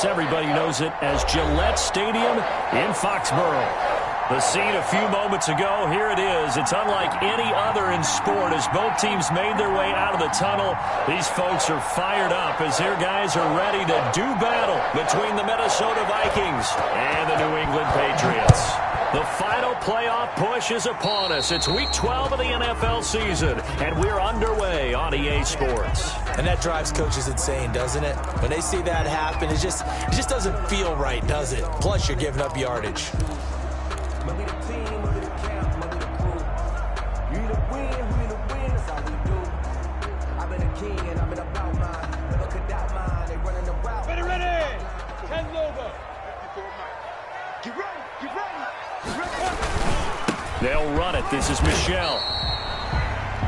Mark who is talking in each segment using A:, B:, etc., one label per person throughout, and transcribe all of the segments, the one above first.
A: Everybody knows it as Gillette Stadium in Foxborough. The scene a few moments ago, here it is. It's unlike any other in sport as both teams made their way out of the tunnel. These folks are fired up as their guys are ready to do battle between the Minnesota Vikings and the New England Patriots. The final playoff push is upon us. It's Week 12 of the NFL season, and we're underway on EA Sports.
B: And that drives coaches insane, doesn't it? When they see that happen, it just doesn't feel right, does it? Plus, you're giving up yardage.
A: They'll run it. This is Michel.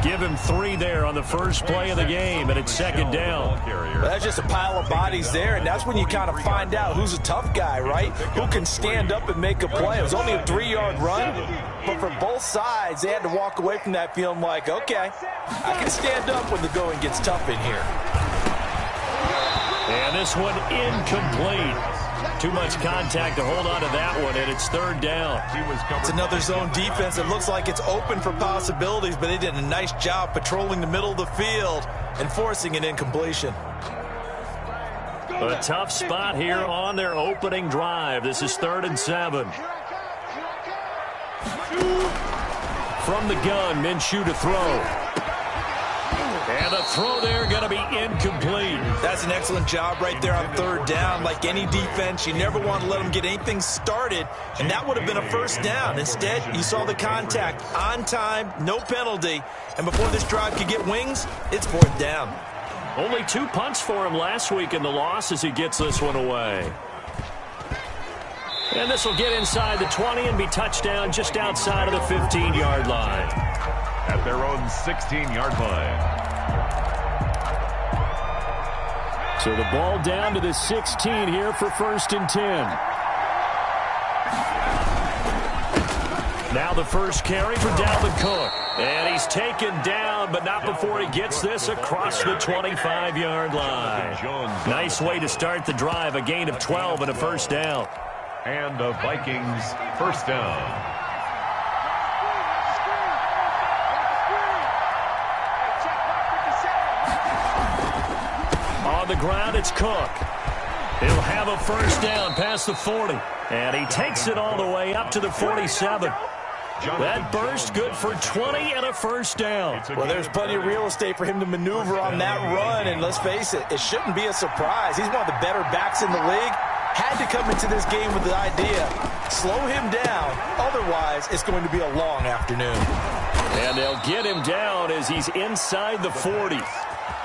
A: Give him 3 there on the first play of the game, and it's second down.
B: Well, that's just a pile of bodies there, and that's when you kind of find out who's a tough guy, right? Who can stand up and make a play. It was only a 3-yard run, but for both sides, they had to walk away from that feeling like, okay, I can stand up when the going gets tough in here.
A: And this one incomplete. Too much contact to hold on to that one, and it's third down.
B: It's another zone defense. It looks like it's open for possibilities, but they did a nice job patrolling the middle of the field and forcing an incompletion.
A: A tough spot here on their opening drive. This is 3rd and 7. From the gun, Minshew to throw. And the throw there going to be incomplete.
B: That's an excellent job right there on 3rd down. Like any defense, you never want to let them get anything started, and that would have been a first down. Instead, you saw the contact on time, no penalty, and before this drive could get wings, it's 4th down.
A: Only 2 punts for him last week in the loss as he gets this one away. And this will get inside the 20 and be touchdown just outside of the 15-yard line.
C: At their own 16-yard line.
A: So the ball down to the 16 here for 1st and 10. Now the first carry for Dalvin Cook. And he's taken down, but not before he gets this across the 25-yard line. Nice way to start the drive, a gain of 12 and a first down.
C: And the Vikings first down.
A: On the ground, it's Cook. He'll have a first down past the 40. And he takes it all the way up to the 47. That burst good for 20 and a first down.
B: Well, there's plenty of real estate for him to maneuver on that run. And let's face it, it shouldn't be a surprise. He's one of the better backs in the league. Had to come into this game with the idea, slow him down. Otherwise, it's going to be a long afternoon.
A: And they'll get him down as he's inside the 40.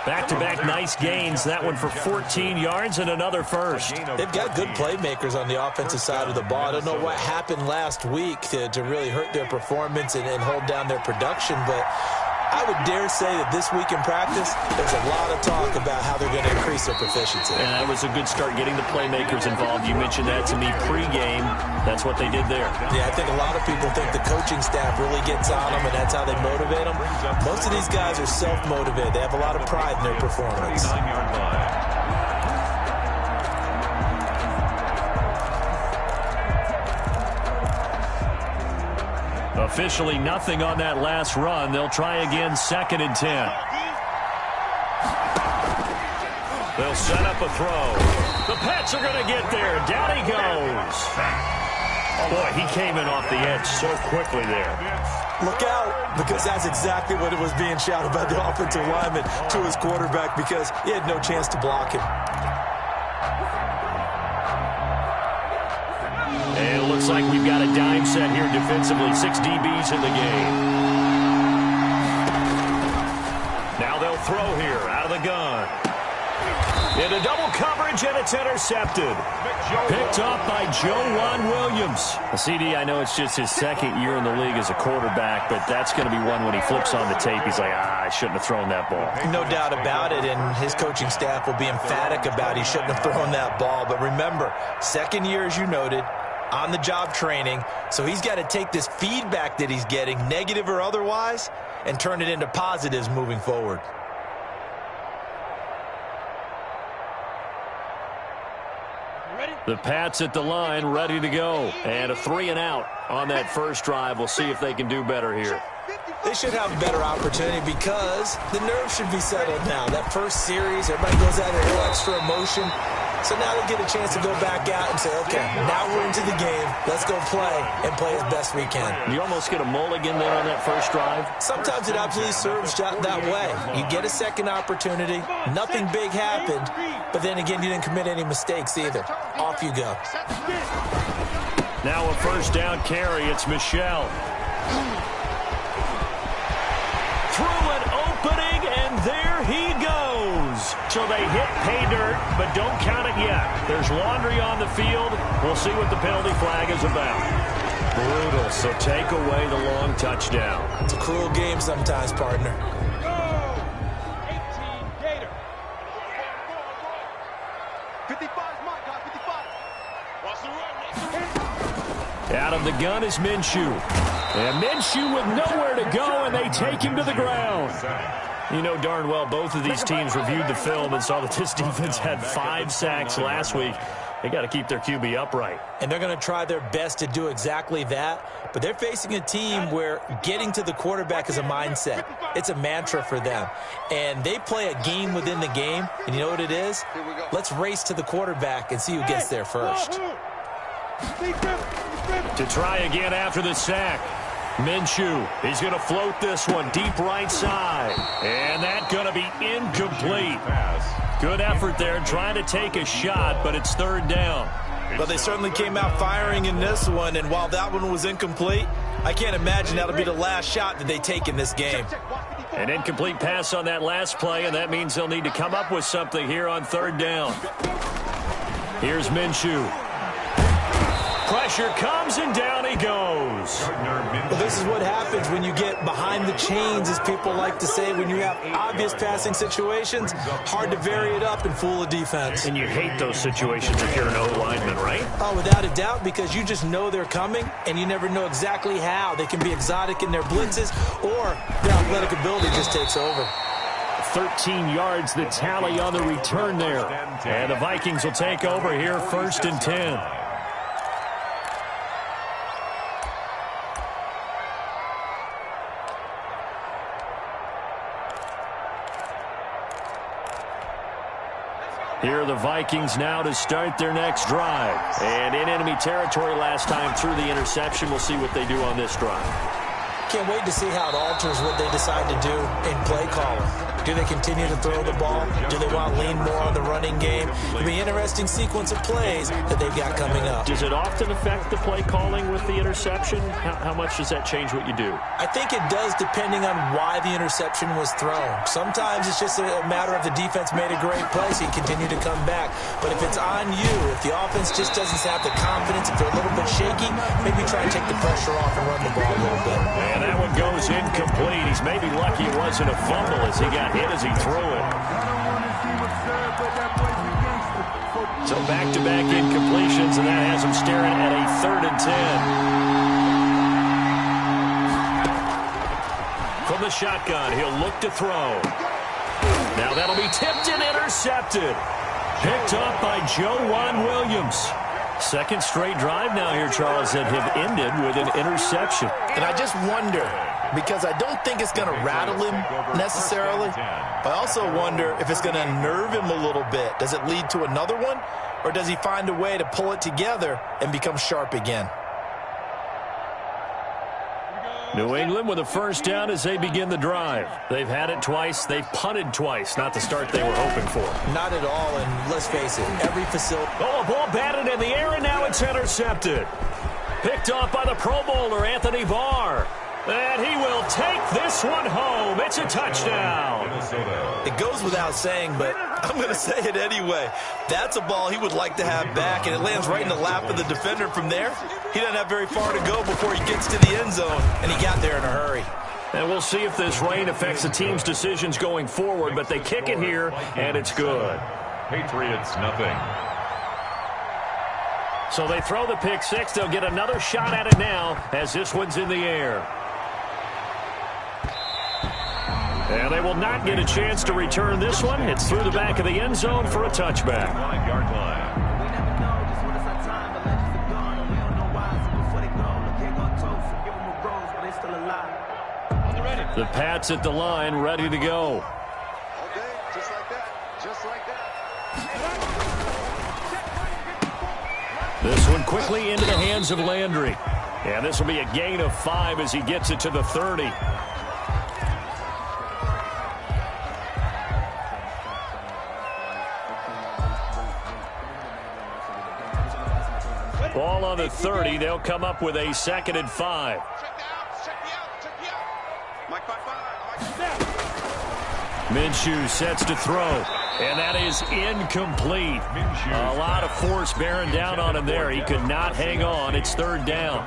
A: Back-to-back nice gains. That one for 14 yards and another first.
B: They've got good playmakers on the offensive side of the ball. I don't know what happened last week to really hurt their performance and hold down their production, but I would dare say that this week in practice, there's a lot of talk about how they're going to increase their proficiency.
A: And that was a good start getting the playmakers involved. You mentioned that to me pregame. That's what they did there.
B: Yeah, I think a lot of people think the coaching staff really gets on them, and that's how they motivate them. Most of these guys are self-motivated. They have a lot of pride in their performance.
A: Officially nothing on that last run. They'll try again 2nd and 10. They'll set up a throw. The Pats are going to get there. Down he goes. Boy, he came in off the edge so quickly there.
B: Look out, because that's exactly what it was being shouted by the offensive lineman to his quarterback, because he had no chance to block him.
A: And it looks like we've got a dime set here defensively. 6 DBs in the game. Now they'll throw here out of the gun. Into double coverage, and it's intercepted. Picked off by Joe Williams. A CD, I know it's just his 2nd year in the league as a quarterback, but that's going to be one when he flips on the tape, he's like, I shouldn't have thrown that ball.
B: No doubt about it, and his coaching staff will be emphatic about he shouldn't have thrown that ball. But remember, 2nd year, as you noted, on-the-job training, so he's got to take this feedback that he's getting, negative or otherwise, and turn it into positives moving forward.
A: The Pats at the line, ready to go. And a 3-and-out on that first drive. We'll see if they can do better here.
B: They should have a better opportunity because the nerves should be settled now. That first series, everybody goes out with a little extra emotion. So now they get a chance to go back out and say, okay, now we're into the game. Let's go play and play as best we can.
A: You almost get a mulligan there on that first drive.
B: Sometimes it absolutely serves that way. You get a second opportunity. Nothing big happened. But then again, you didn't commit any mistakes either. Off you go.
A: Now a first down carry. It's Michel. Through an opening, and there he goes. So they hit pay dirt, but don't count it yet. There's laundry on the field. We'll see what the penalty flag is about. Brutal, so take away the long touchdown.
B: It's a cruel game sometimes, partner.
A: Out of the gun is Minshew. And Minshew with nowhere to go, and they take him to the ground. You know darn well both of these teams reviewed the film and saw that this defense had 5 sacks last week. They got to keep their QB upright.
B: And they're going to try their best to do exactly that. But they're facing a team where getting to the quarterback is a mindset. It's a mantra for them. And they play a game within the game. And you know what it is? Let's race to the quarterback and see who gets there first.
A: To try again after the sack. Minshew, he's going to float this one deep right side. And that's going to be incomplete. Good effort there trying to take a shot, but it's third down.
B: Well, they certainly came out firing in this one, and while that one was incomplete, I can't imagine that'll be the last shot that they take in this game.
A: An incomplete pass on that last play, and that means they'll need to come up with something here on third down. Here's Minshew. Pressure comes, and down he goes.
B: Well, this is what happens when you get behind the chains, as people like to say. When you have obvious passing situations, hard to vary it up and fool a defense.
A: And you hate those situations if you're an O-lineman, right?
B: Oh, without a doubt, because you just know they're coming, and you never know exactly how. They can be exotic in their blitzes, or their athletic ability just takes over.
A: 13 yards, the tally on the return there. And the Vikings will take over here, 1st and 10. Here are the Vikings now to start their next drive. And in enemy territory last time through the interception. We'll see what they do on this drive.
B: Can't wait to see how it alters what they decide to do in play calling. Do they continue to throw the ball? Do they want to lean more on the running game? It'll be an interesting sequence of plays that they've got coming up.
A: Does it often affect the play calling with the interception? How much does that change what you do?
B: I think it does, depending on why the interception was thrown. Sometimes it's just a matter of the defense made a great play, so you continue to come back. But if it's on you, if the offense just doesn't have the confidence, if they're a little bit shaky, maybe try and take the pressure off and run the ball a little bit.
A: And that one goes incomplete. He's maybe lucky it wasn't a fumble as he got hit as he threw it. So back-to-back incompletions, and that has him staring at a 3rd and 10. From the shotgun, he'll look to throw. Now that'll be tipped and intercepted. Picked up by Joejuan Williams. Second straight drive now here, Charles, that have ended with an interception.
B: And I just wonder, because I don't think it's going to rattle him necessarily. I also wonder if it's going to unnerve him a little bit. Does it lead to another one? Or does he find a way to pull it together and become sharp again?
A: New England with a first down as they begin the drive. They've had it twice. They've punted twice. Not the start they were hoping for.
B: Not at all, and let's face it, every facility...
A: Oh, a ball batted in the air, and now it's intercepted. Picked off by the Pro Bowler, Anthony Barr. And he will take this one home. It's a touchdown.
B: It goes without saying, but I'm going to say it anyway. That's a ball he would like to have back, and it lands right in the lap of the defender from there. He doesn't have very far to go before he gets to the end zone, and he got there in a hurry.
A: And we'll see if this rain affects the team's decisions going forward, but they kick it here, and it's good.
C: Patriots, nothing.
A: So they throw the pick six. They'll get another shot at it now as this one's in the air. And they will not get a chance to return this one. It's through the back of the end zone for a touchback.
C: 5-yard line.
A: The Pats at the line, ready to go.
D: Okay, just like that. Just like that.
A: This one quickly into the hands of Landry. And this will be a gain of 5 as he gets it to the 30. Ball on the 30. They'll come up with a 2nd and 5. Minshew sets to throw, and that is incomplete. A lot of force bearing down on him there. He could not hang on. It's 3rd down.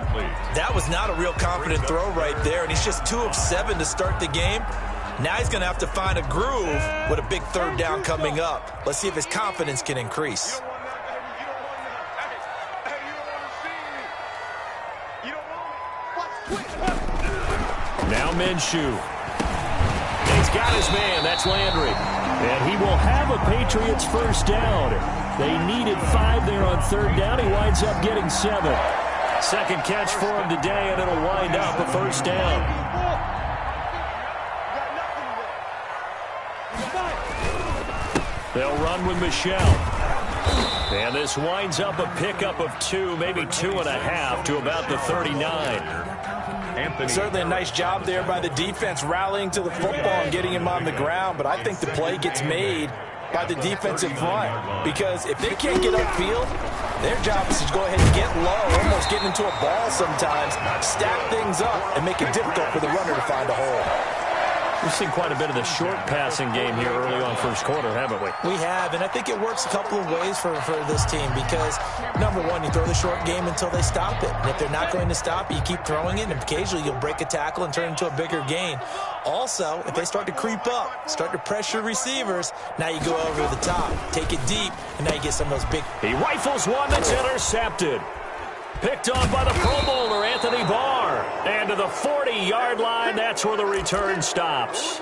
B: That was not a real confident throw right there, and he's just 2 of 7 to start the game. Now he's going to have to find a groove with a big 3rd down coming up. Let's see if his confidence can increase.
A: Now Minshew. He's got his man. That's Landry. And he will have a Patriots 1st down. They needed 5 there on 3rd down. He winds up getting 7. 2nd catch for him today, and it'll wind up a 1st down. They'll run with Michelle. And this winds up a pickup of 2, maybe 2.5 to about the 39.
B: Certainly a nice job there by the defense rallying to the football and getting him on the ground, but I think the play gets made by the defensive front because if they can't get upfield, their job is to go ahead and get low, almost getting into a ball sometimes, stack things up, and make it difficult for the runner to find a hole.
A: We've seen quite a bit of the short passing game here early on 1st quarter, haven't we?
B: We have, and I think it works a couple of ways for this team because, number one, you throw the short game until they stop it. And if they're not going to stop it, you keep throwing it, and occasionally you'll break a tackle and turn it into a bigger gain. Also, if they start to creep up, start to pressure receivers, now you go over the top, take it deep, and now you get some of those big...
A: He rifles one that's intercepted. Picked off by the Pro Bowler, Anthony Barr. And to the 40-yard line, that's where the return stops.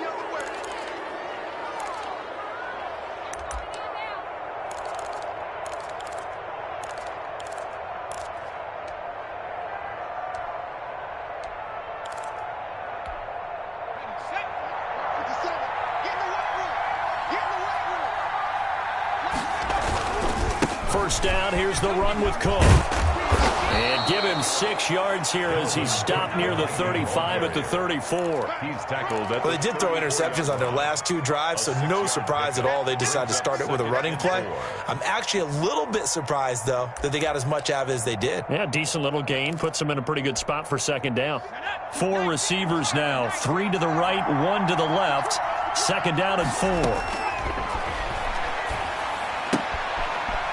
A: First down, here's the run with Cook. And give him 6 yards here as he's stopped near the 35 at the 34.
C: He's tackled.
B: Well, they did throw interceptions on their last 2 drives, so no surprise at all they decided to start it with a running play. I'm actually a little bit surprised, though, that they got as much out of it as they did.
A: Yeah, decent little gain. Puts them in a pretty good spot for 2nd down. 4 receivers now. 3 to the right, 1 to the left. 2nd down and 4.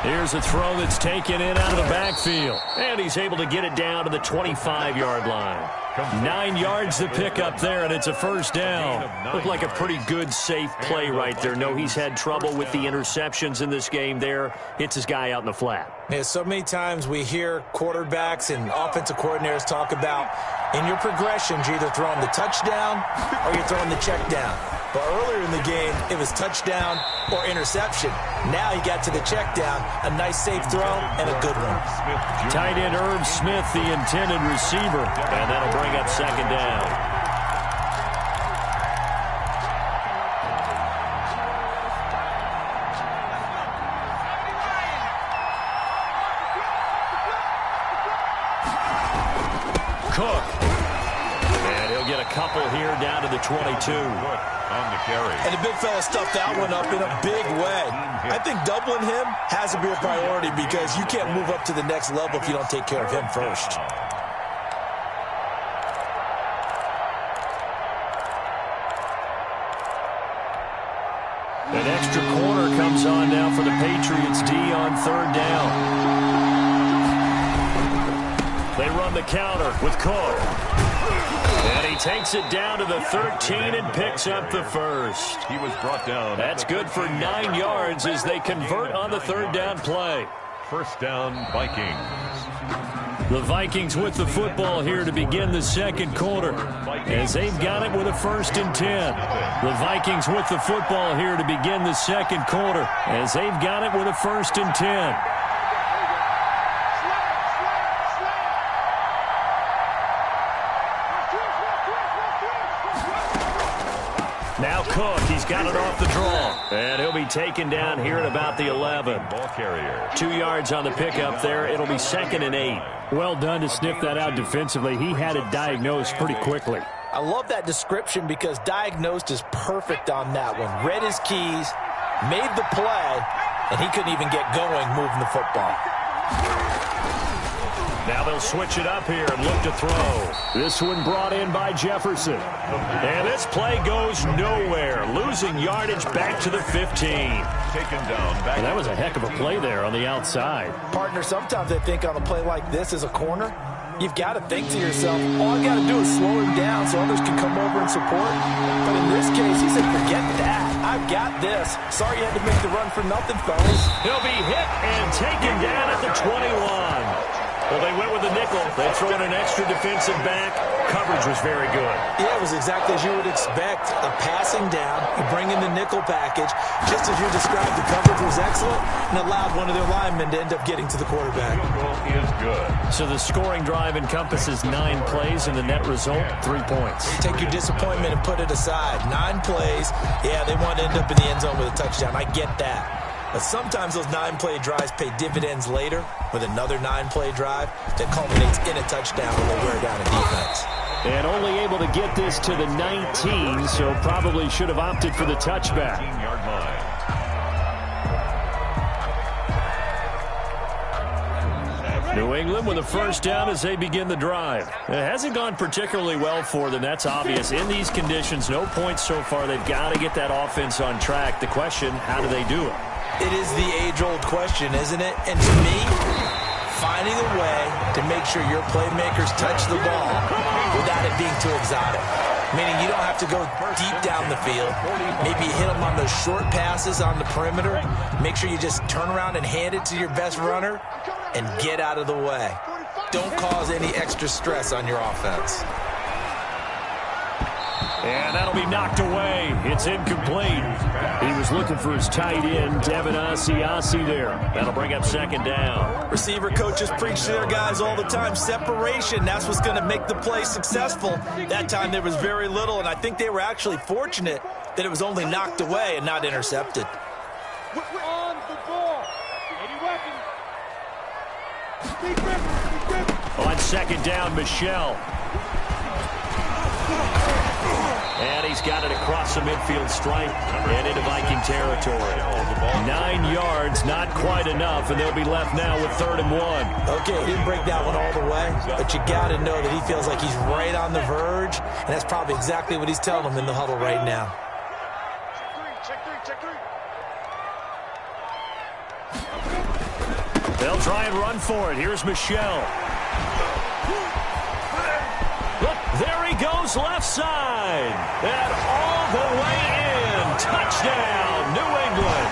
A: Here's a throw that's taken in out of the backfield. And he's able to get it down to the 25-yard line. 9 yards to pick up there, and it's a 1st down. Looked like a pretty good, safe play right there. No, he's had trouble with the interceptions in this game there. Hits his guy out in the flat.
B: Yeah, so many times we hear quarterbacks and offensive coordinators talk about in your progressions, you're either throwing the touchdown or you're throwing the check down. But earlier in the game, it was touchdown or interception. Now he got to the check down, a nice safe throw, and a good one.
A: Tight end Irv Smith, the intended receiver, and that'll bring up 2nd down. Cook. And he'll get a couple here down to the 22.
C: On the carry.
B: And the big fella stuffed that one up in a big way. I think doubling him has to be a priority because you can't move up to the next level if you don't take care of him first.
A: An extra corner comes on now for the Patriots D on 3rd down. They run the counter with Cook. And he takes it down to the 13 and picks up the 1st.
C: He was brought down.
A: That's good for 9 yards as they convert on the 3rd down play.
C: 1st down, Vikings.
A: The Vikings with the football here to begin the 2nd quarter as they've got it with a 1st and 10. The Vikings with the football here to begin the 2nd quarter as they've got it with a 1st and 10. Now Cook, he's got it off the draw. And he'll be taken down here at about the 11.
C: Ball carrier.
A: 2 yards on the pickup there. It'll be 2nd and 8.
E: Well done to sniff that out defensively. He had it diagnosed pretty quickly.
B: I love that description because diagnosed is perfect on that one. Read his keys, made the play, and he couldn't even get going moving the football.
A: Now they'll switch it up here and look to throw.
E: This one brought in by Jefferson.
A: And this play goes nowhere. Losing yardage back to the 15.
C: Taken down. Back.
E: And that was a heck of a play there on the outside.
B: Partner, sometimes I think on a play like this as a corner, you've got to think to yourself, all I got to do is slow him down so others can come over and support. But in this case, he said, forget that. I've got this. Sorry you had to make the run for nothing, fellas.
A: He'll be hit and taken down at the 21. Well, they went with the nickel. They throw in an extra defensive back. Coverage was very good.
B: Yeah, it was exactly as you would expect. A passing down. You bring in the nickel package. Just as you described, the coverage was excellent and allowed one of their linemen to end up getting to the quarterback.
C: Field goal is good.
A: So the scoring drive encompasses 9 plays, and the net result, 3 points.
B: Take your disappointment and put it aside. 9 plays. Yeah, they want to end up in the end zone with a touchdown. I get that. But sometimes those 9-play drives pay dividends later with another 9-play drive that culminates in a touchdown when they wear down a defense.
E: And only able to get this to the 19, so probably should have opted for the touchback.
C: 15-yard line.
A: New England with a first down as they begin the drive. It hasn't gone particularly well for them. That's obvious. In these conditions, no points so far. They've got to get that offense on track. The question, how do they do it?
B: It is the age-old question, isn't it? And to me, finding a way to make sure your playmakers touch the ball without it being too exotic. Meaning you don't have to go deep down the field. Maybe you hit them on those short passes on the perimeter. Make sure you just turn around and hand it to your best runner and get out of the way. Don't cause any extra stress on your offense.
A: And that'll be knocked away. It's incomplete.
E: He was looking for his tight end, Devin Asiasi there.
A: That'll bring up 2nd down.
B: Receiver coaches preach to their guys all the time. Separation, that's what's going to make the play successful. That time there was very little, and I think they were actually fortunate that it was only knocked away and not intercepted.
D: On the ball.
A: On 2nd down, Michelle. And he's got it across the midfield stripe and into Viking territory. 9 yards, not quite enough, and they'll be left now with 3rd and 1.
B: Okay, he didn't break that one all the way, but you got to know that he feels like he's right on the verge, and that's probably exactly what he's telling them in the huddle right now.
D: Check three.
A: They'll try and run for it. Here's Michelle. Look, there he goes, left side. And all the way in. Touchdown, New England.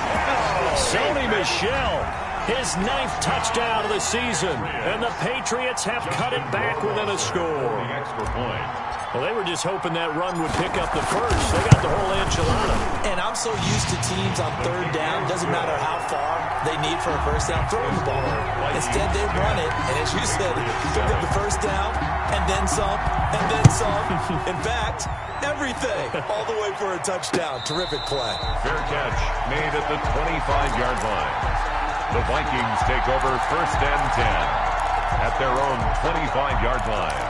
A: Sony Michel, his 9th touchdown of the season. And the Patriots have cut it back within a score.
C: Extra point.
A: Well, they were just hoping that run would pick up the first. They got the whole enchilada.
B: And I'm so used to teams on 3rd down, doesn't matter how far they need for a first down, throwing the ball. Instead, they run it, and as you said, pick up the first down, and then some, and then some. In fact, everything, all the way for a touchdown. Terrific play.
C: Fair catch made at the 25-yard line. The Vikings take over 1st and 10 at their own 25-yard line.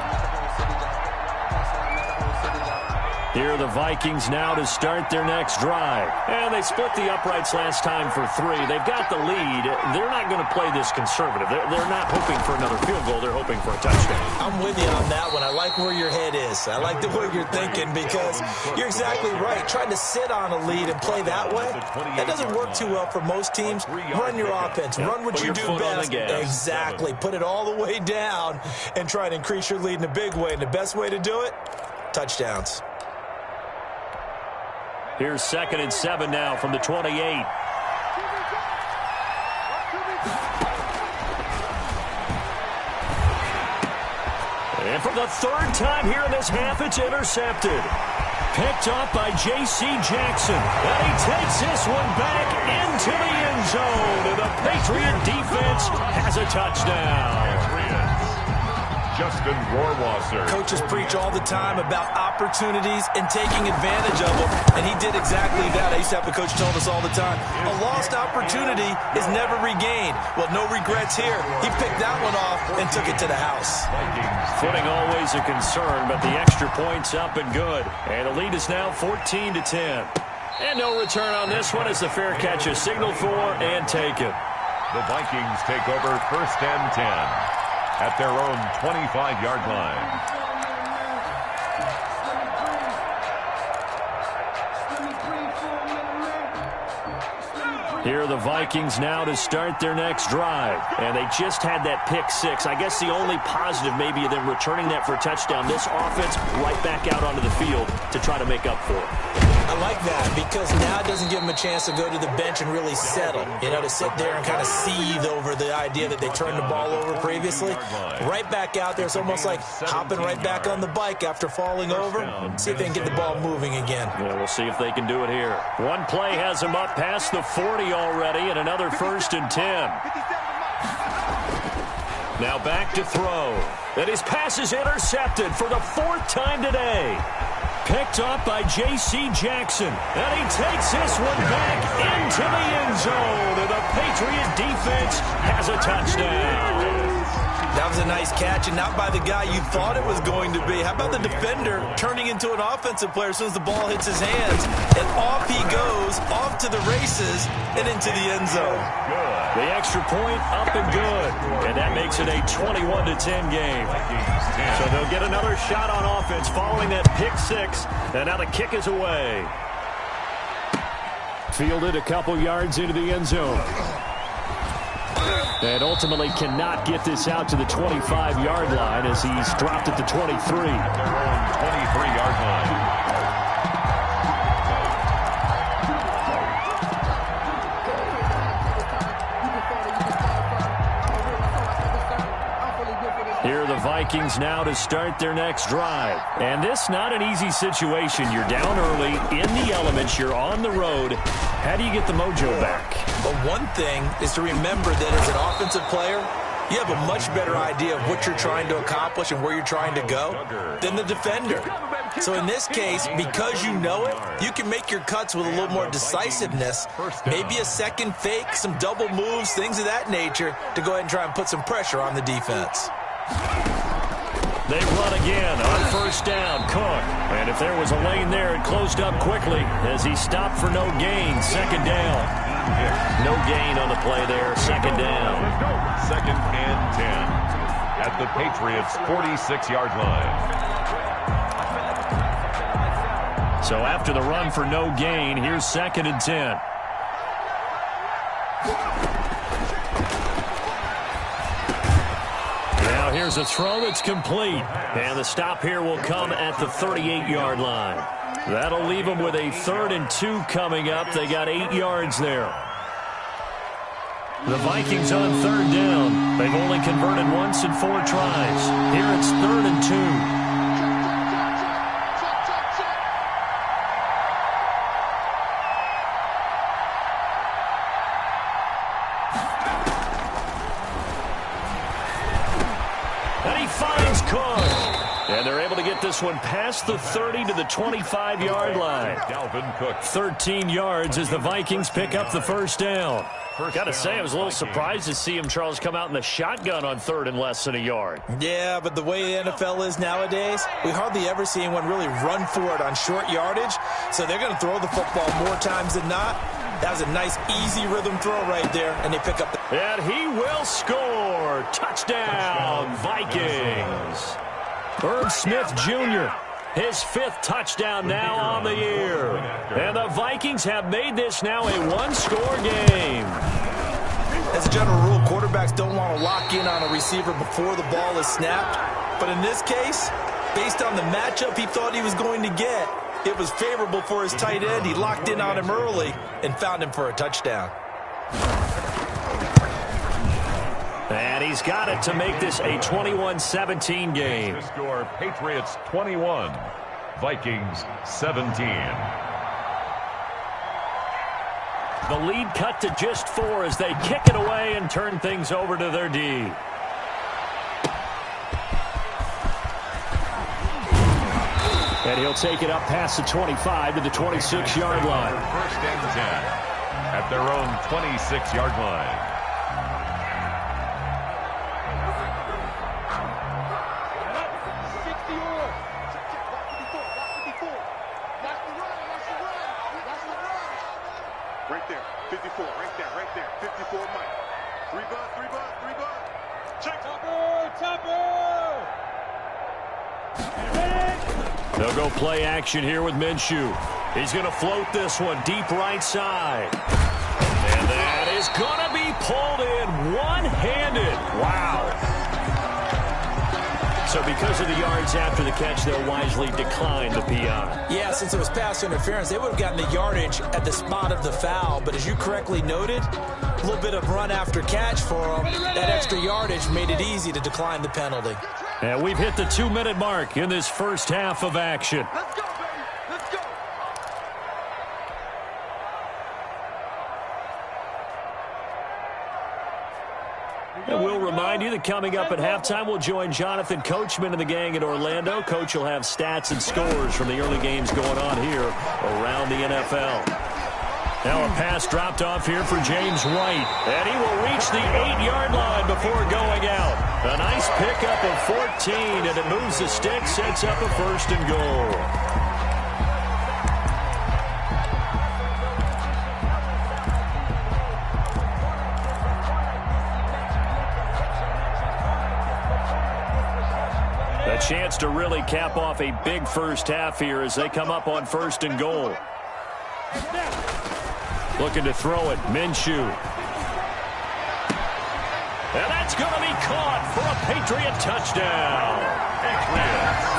A: Here are the Vikings now to start their next drive. And they split the uprights last time for 3. They've got the lead. They're not going to play this conservative. They're not hoping for another field goal. They're hoping for a touchdown.
B: I'm with you on that one. I like where your head is. I like the way you're thinking because you're exactly right. Trying to sit on a lead and play that way, that doesn't work too well for most teams. Run your offense. Run what you do best. Exactly. Put it all the way down and try to increase your lead in a big way. And the best way to do it, touchdowns.
A: Here's 2nd and 7 now from the 28. And for the 3rd time here in this half, it's intercepted. Picked up by J.C. Jackson. And he takes this one back into the end zone. And the Patriot defense has a touchdown.
C: Justin Rohrwasser.
B: Coaches preach all the time about opportunities and taking advantage of them, and he did exactly that. I used to have a coach tell us all the time, a lost opportunity is never regained. Well, no regrets here. He picked that one off and took it to the house.
A: Footing always a concern, but the extra point's up and good. And the lead is now 14-10. And no return on this one as the fair catch is signaled for and taken.
C: The Vikings take over 1st and 10 at their own 25-yard line.
A: Here are the Vikings now to start their next drive. And they just had that pick six. I guess the only positive maybe of them returning that for a touchdown. This offense right back out onto the field to try to make up for it.
B: I like that because now it doesn't give them a chance to go to the bench and really settle. You know, to sit there and kind of seethe over the idea that they turned the ball over previously. Right back out there. It's almost like hopping right back on the bike after falling over. See if they can get the ball moving again.
A: Yeah, we'll see if they can do it here. One play has them up past the 40 already, and another 1st and 10. Now back to throw. And his pass is intercepted for the 4th time today. Picked up by J.C. Jackson. And he takes this one back into the end zone. And the Patriot defense has a touchdown.
B: That was a nice catch, and not by the guy you thought it was going to be. How about the defender turning into an offensive player as soon as the ball hits his hands? And off he goes, off to the races, and into the end zone.
A: The extra point up and good. And that makes it a 21-10 game. So they'll get another shot on offense following that pick six. And now the kick is away. Fielded a couple yards into the end zone. And ultimately cannot get this out to the 25-yard line as he's dropped at the 23.
C: Their own 23-yard line.
A: Here are the Vikings now to start their next drive. And this not an easy situation. You're down early, in the elements, you're on the road. How do you get the mojo back?
B: Well, one thing is to remember that as an offensive player, you have a much better idea of what you're trying to accomplish and where you're trying to go than the defender. So in this case, because you know it, you can make your cuts with a little more decisiveness, maybe a second fake, some double moves, things of that nature, to go ahead and try and put some pressure on the defense.
A: They run again on 1st down. Cook. And if there was a lane there, it closed up quickly as he stopped for no gain. 2nd down. No gain on the play there. 2nd down.
C: 2nd and 10 at the Patriots' 46-yard line.
A: So after the run for no gain, here's 2nd and 10. Now here's a throw that's complete. And the stop here will come at the 38-yard line. That'll leave them with a 3rd and 2 coming up. They got 8 yards there. The Vikings on 3rd down. They've only converted once in 4 tries. Here it's 3rd and 2. This one past the 30 to the 25-yard line.
C: Dalvin Cook.
A: 13 yards as the Vikings pick up the 1st down. Got to say, I was a little surprised to see him, Charles, come out in the shotgun on 3rd and less than a yard.
B: Yeah, but the way the NFL is nowadays, we hardly ever see anyone really run for it on short yardage. So they're going to throw the football more times than not. That was a nice, easy rhythm throw right there, and they pick up the...
A: And he will score. Touchdown, Vikings. Herb Smith Jr., his 5th touchdown now on the year. And the Vikings have made this now a one-score game.
B: As a general rule, quarterbacks don't want to lock in on a receiver before the ball is snapped. But in this case, based on the matchup he thought he was going to get, it was favorable for his tight end. He locked in on him early and found him for a touchdown.
A: And he's got it to make this a 21-17 game.
C: The score, Patriots 21, Vikings 17.
A: The lead cut to just 4 as they kick it away and turn things over to their D.
E: And he'll take it up past the 25 to the 26-yard line.
C: First and 10 at their own 26-yard line.
D: Right there, 54, right there, 54, Mike. Three bud. Check. Topper!
A: They'll go play action here with Minshew. He's going to float this one deep right side. And that is going to be pulled in one-handed. Wow. So because of the yards after the catch, they'll wisely decline the PI.
B: Yeah, since it was pass interference, they would have gotten the yardage at the spot of the foul. But as you correctly noted, a little bit of run after catch for them. That extra yardage made it easy to decline the penalty.
A: And we've hit the 2-minute mark in this first half of action.
D: Let's go, baby. Let's go.
A: And we'll remind you that coming up at halftime, we'll join Jonathan Coachman and the gang in Orlando. Coach will have stats and scores from the early games going on here around the NFL. Now a pass dropped off here for James White. And he will reach the 8-yard line before going out. A nice pickup of 14, and it moves the stick, sets up a first and goal. A chance to really cap off a big first half here as they come up on first and goal. Looking to throw it, Minshew. And that's going to be caught for a Patriot touchdown.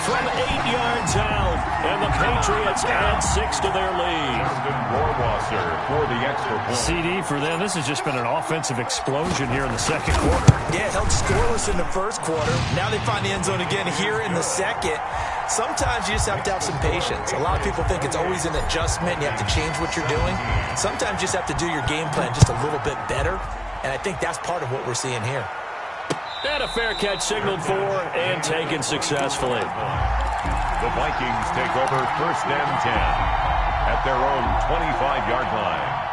A: From 8 yards out, and the Patriots add 6 to their lead.
C: For the extra point.
A: CD for them. This has just been an offensive explosion here in the second quarter.
B: Yeah, held scoreless in the first quarter. Now they find the end zone again here in the second. Sometimes you just have to have some patience. A lot of people think it's always an adjustment. You have to change what you're doing. Sometimes you just have to do your game plan just a little bit better. And I think that's part of what we're seeing here.
A: And a fair catch signaled for and taken successfully.
C: The Vikings take over first and 10 at their own 25-yard line.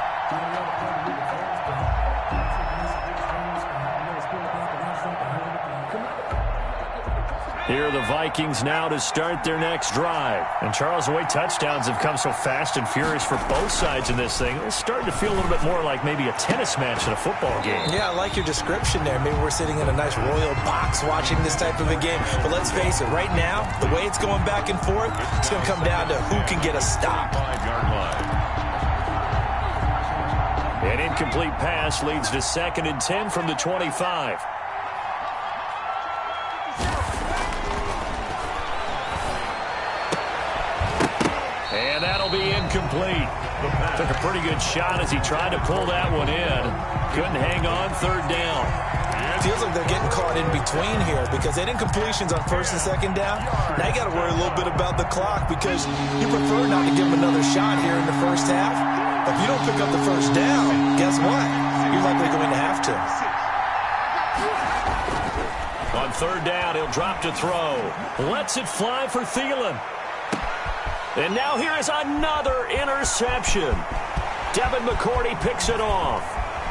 C: Here are the Vikings now to start their next drive.
A: And Charles, the way touchdowns have come so fast and furious for both sides in this thing, it's starting to feel a little bit more like maybe a tennis match than a football game.
B: Yeah, I like your description there. Maybe we're sitting in a nice royal box watching this type of a game. But let's face it, right now, the way it's going back and forth, it's going to come down to who can get a stop.
C: 5-yard line.
A: An incomplete pass leads to 2nd and 10 from the 25. And that'll be incomplete. Took a pretty good shot as he tried to pull that one in. Couldn't hang on, 3rd down.
B: Feels like they're getting caught in between here because they had incompletions on 1st and 2nd down. Now you got to worry a little bit about the clock because you prefer not to give them another shot here in the first half. If you don't pick up the 1st down, guess what? You're likely going to have to.
A: On 3rd down, he'll drop to throw. Lets it fly for Thielen. And now here is another interception. Devin McCourty picks it off.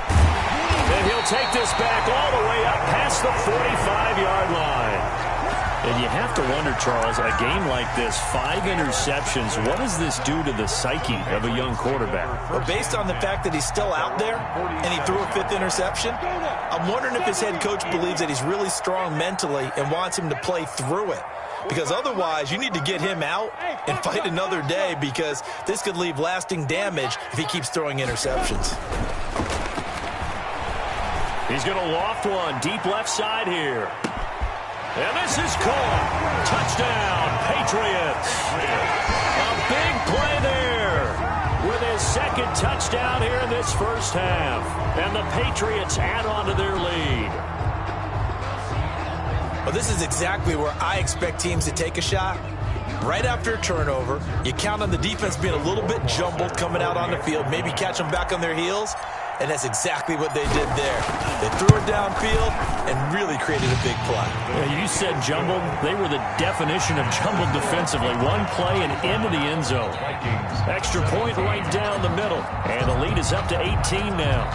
A: And he'll take this back all the way up past the 45-yard line. And you have to wonder, Charles, a game like this, 5 interceptions, what does this do to the psyche of a young quarterback?
B: Well, based on the fact that he's still out there and he threw a 5th interception, I'm wondering if his head coach believes that he's really strong mentally and wants him to play through it. Because otherwise, you need to get him out and fight another day because this could leave lasting damage if he keeps throwing interceptions.
A: He's going to loft one deep left side here. And this is caught. Touchdown, Patriots. A big play there with his 2nd touchdown here in this first half. And the Patriots add on to their lead.
B: Well, this is exactly where I expect teams to take a shot. Right after a turnover, you count on the defense being a little bit jumbled coming out on the field, maybe catch them back on their heels. and that's exactly what they did there. They threw it downfield and really created a big play.
A: Yeah, you said jumbled. They were the definition of jumbled defensively. One play and into the end zone. Extra point right down the middle, and the lead is up to 18 now.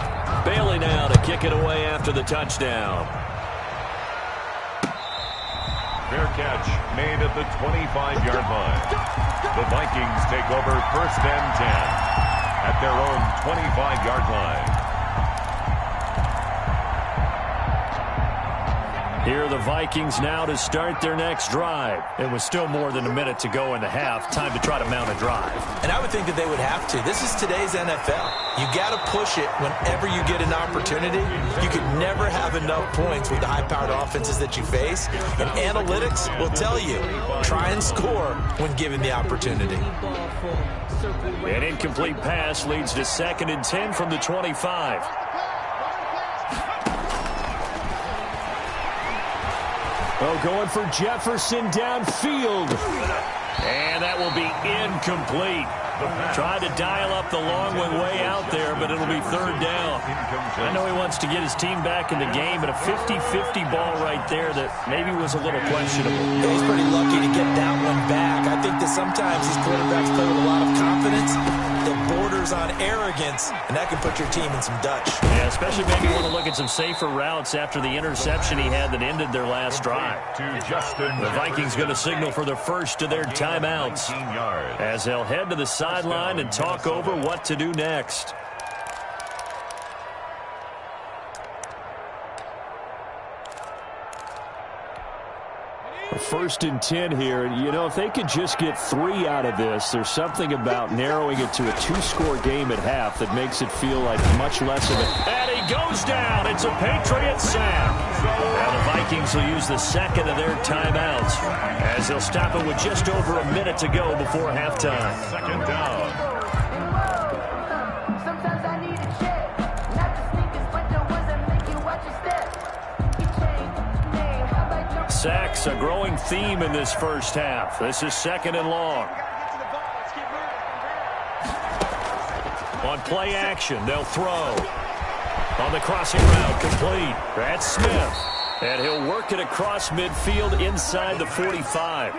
A: Bailey now to kick it away after the touchdown.
C: Fair catch made at the 25-yard line. The Vikings take over first and 10 at their own 25-yard line.
A: Here are the Vikings now to start their next drive. It was still more than a minute to go in the half. Time to try to mount a drive.
B: And I would think that they would have to. This is today's NFL. You got to push it whenever you get an opportunity. You could never have enough points with the high-powered offenses that you face. And analytics will tell you, try and score when given the opportunity.
A: An incomplete pass leads to 2nd and 10 from the 25. Oh, going for Jefferson downfield. And that will be incomplete. Tried to dial up the long one way out there, but it'll be 3rd down. I know he wants to get his team back in the game, but a 50-50 ball right there that maybe was a little questionable.
B: Yeah, he's pretty lucky to get that one back. I think that sometimes these quarterbacks play with a lot of confidence that borders on arrogance, and that can put your team in some Dutch.
A: Yeah, especially maybe want to look at some safer routes after the interception he had that ended their last drive. The Vikings going to signal for the first of their timeouts as they'll head to the sideline and talk over what to do next.
E: First and 10 here. You know, if they could just get 3 out of this, there's something about narrowing it to a 2-score game at half that makes it feel like much less of it.
A: And he goes down. It's a Patriot sack. Now the Vikings will use the second of their timeouts as they'll stop it with just over a minute to go before halftime.
C: 2nd down.
A: Sacks, a growing theme in this first half. This is 2nd and long. On play action, they'll throw. On the crossing route, complete. That's Smith. And he'll work it across midfield inside the 45.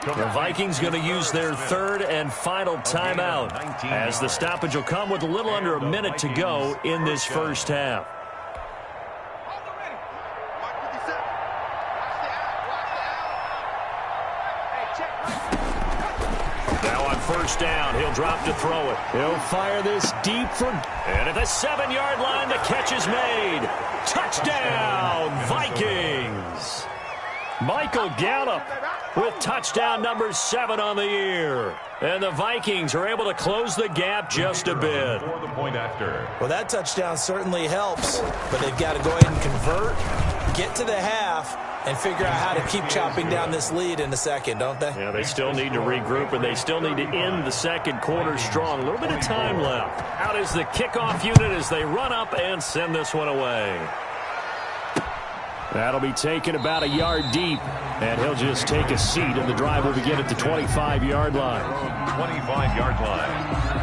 A: The Vikings going to use their 3rd and final timeout as the stoppage will come with a little under a minute to go in this first half. First down, he'll drop to throw it.
E: He'll fire this deep for...
A: And at the 7-yard line, the catch is made. Touchdown, Vikings! Michael Gallup with touchdown number 7 on the year. And the Vikings are able to close the gap just a bit.
C: For the point after.
B: Well, that touchdown certainly helps, but they've got to go ahead and convert, get to the half, and figure out how to keep chopping down this lead in the second, don't they?
A: Yeah, they still need to regroup, and they still need to end the second quarter strong. A little bit of time left. Out is the kickoff unit as they run up and send this one away.
E: That'll be taken about a yard deep, and he'll just take a seat, and the drive will begin at the 25-yard line.
C: 25-yard line.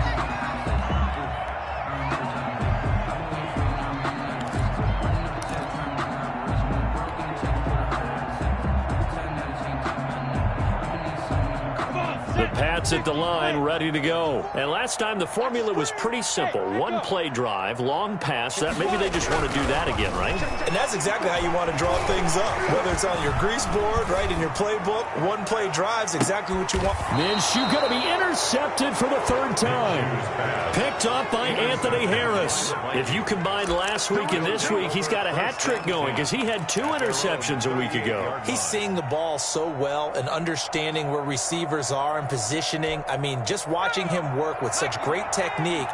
A: The Pats at the line, ready to go. And last time, the formula was pretty simple. One play drive, long pass. That maybe they just want to do that again, right?
B: And that's exactly how you want to draw things up. Whether it's on your grease board, right, in your playbook, one play drive's exactly what you want.
E: Minshew going to be intercepted for the 3rd time.
A: Picked up by Anthony Harris. If you combine last week and this week, he's got a hat trick going because he had 2 interceptions a week ago.
B: He's seeing the ball so well and understanding where receivers are and positioning. I mean, just watching him work with such great technique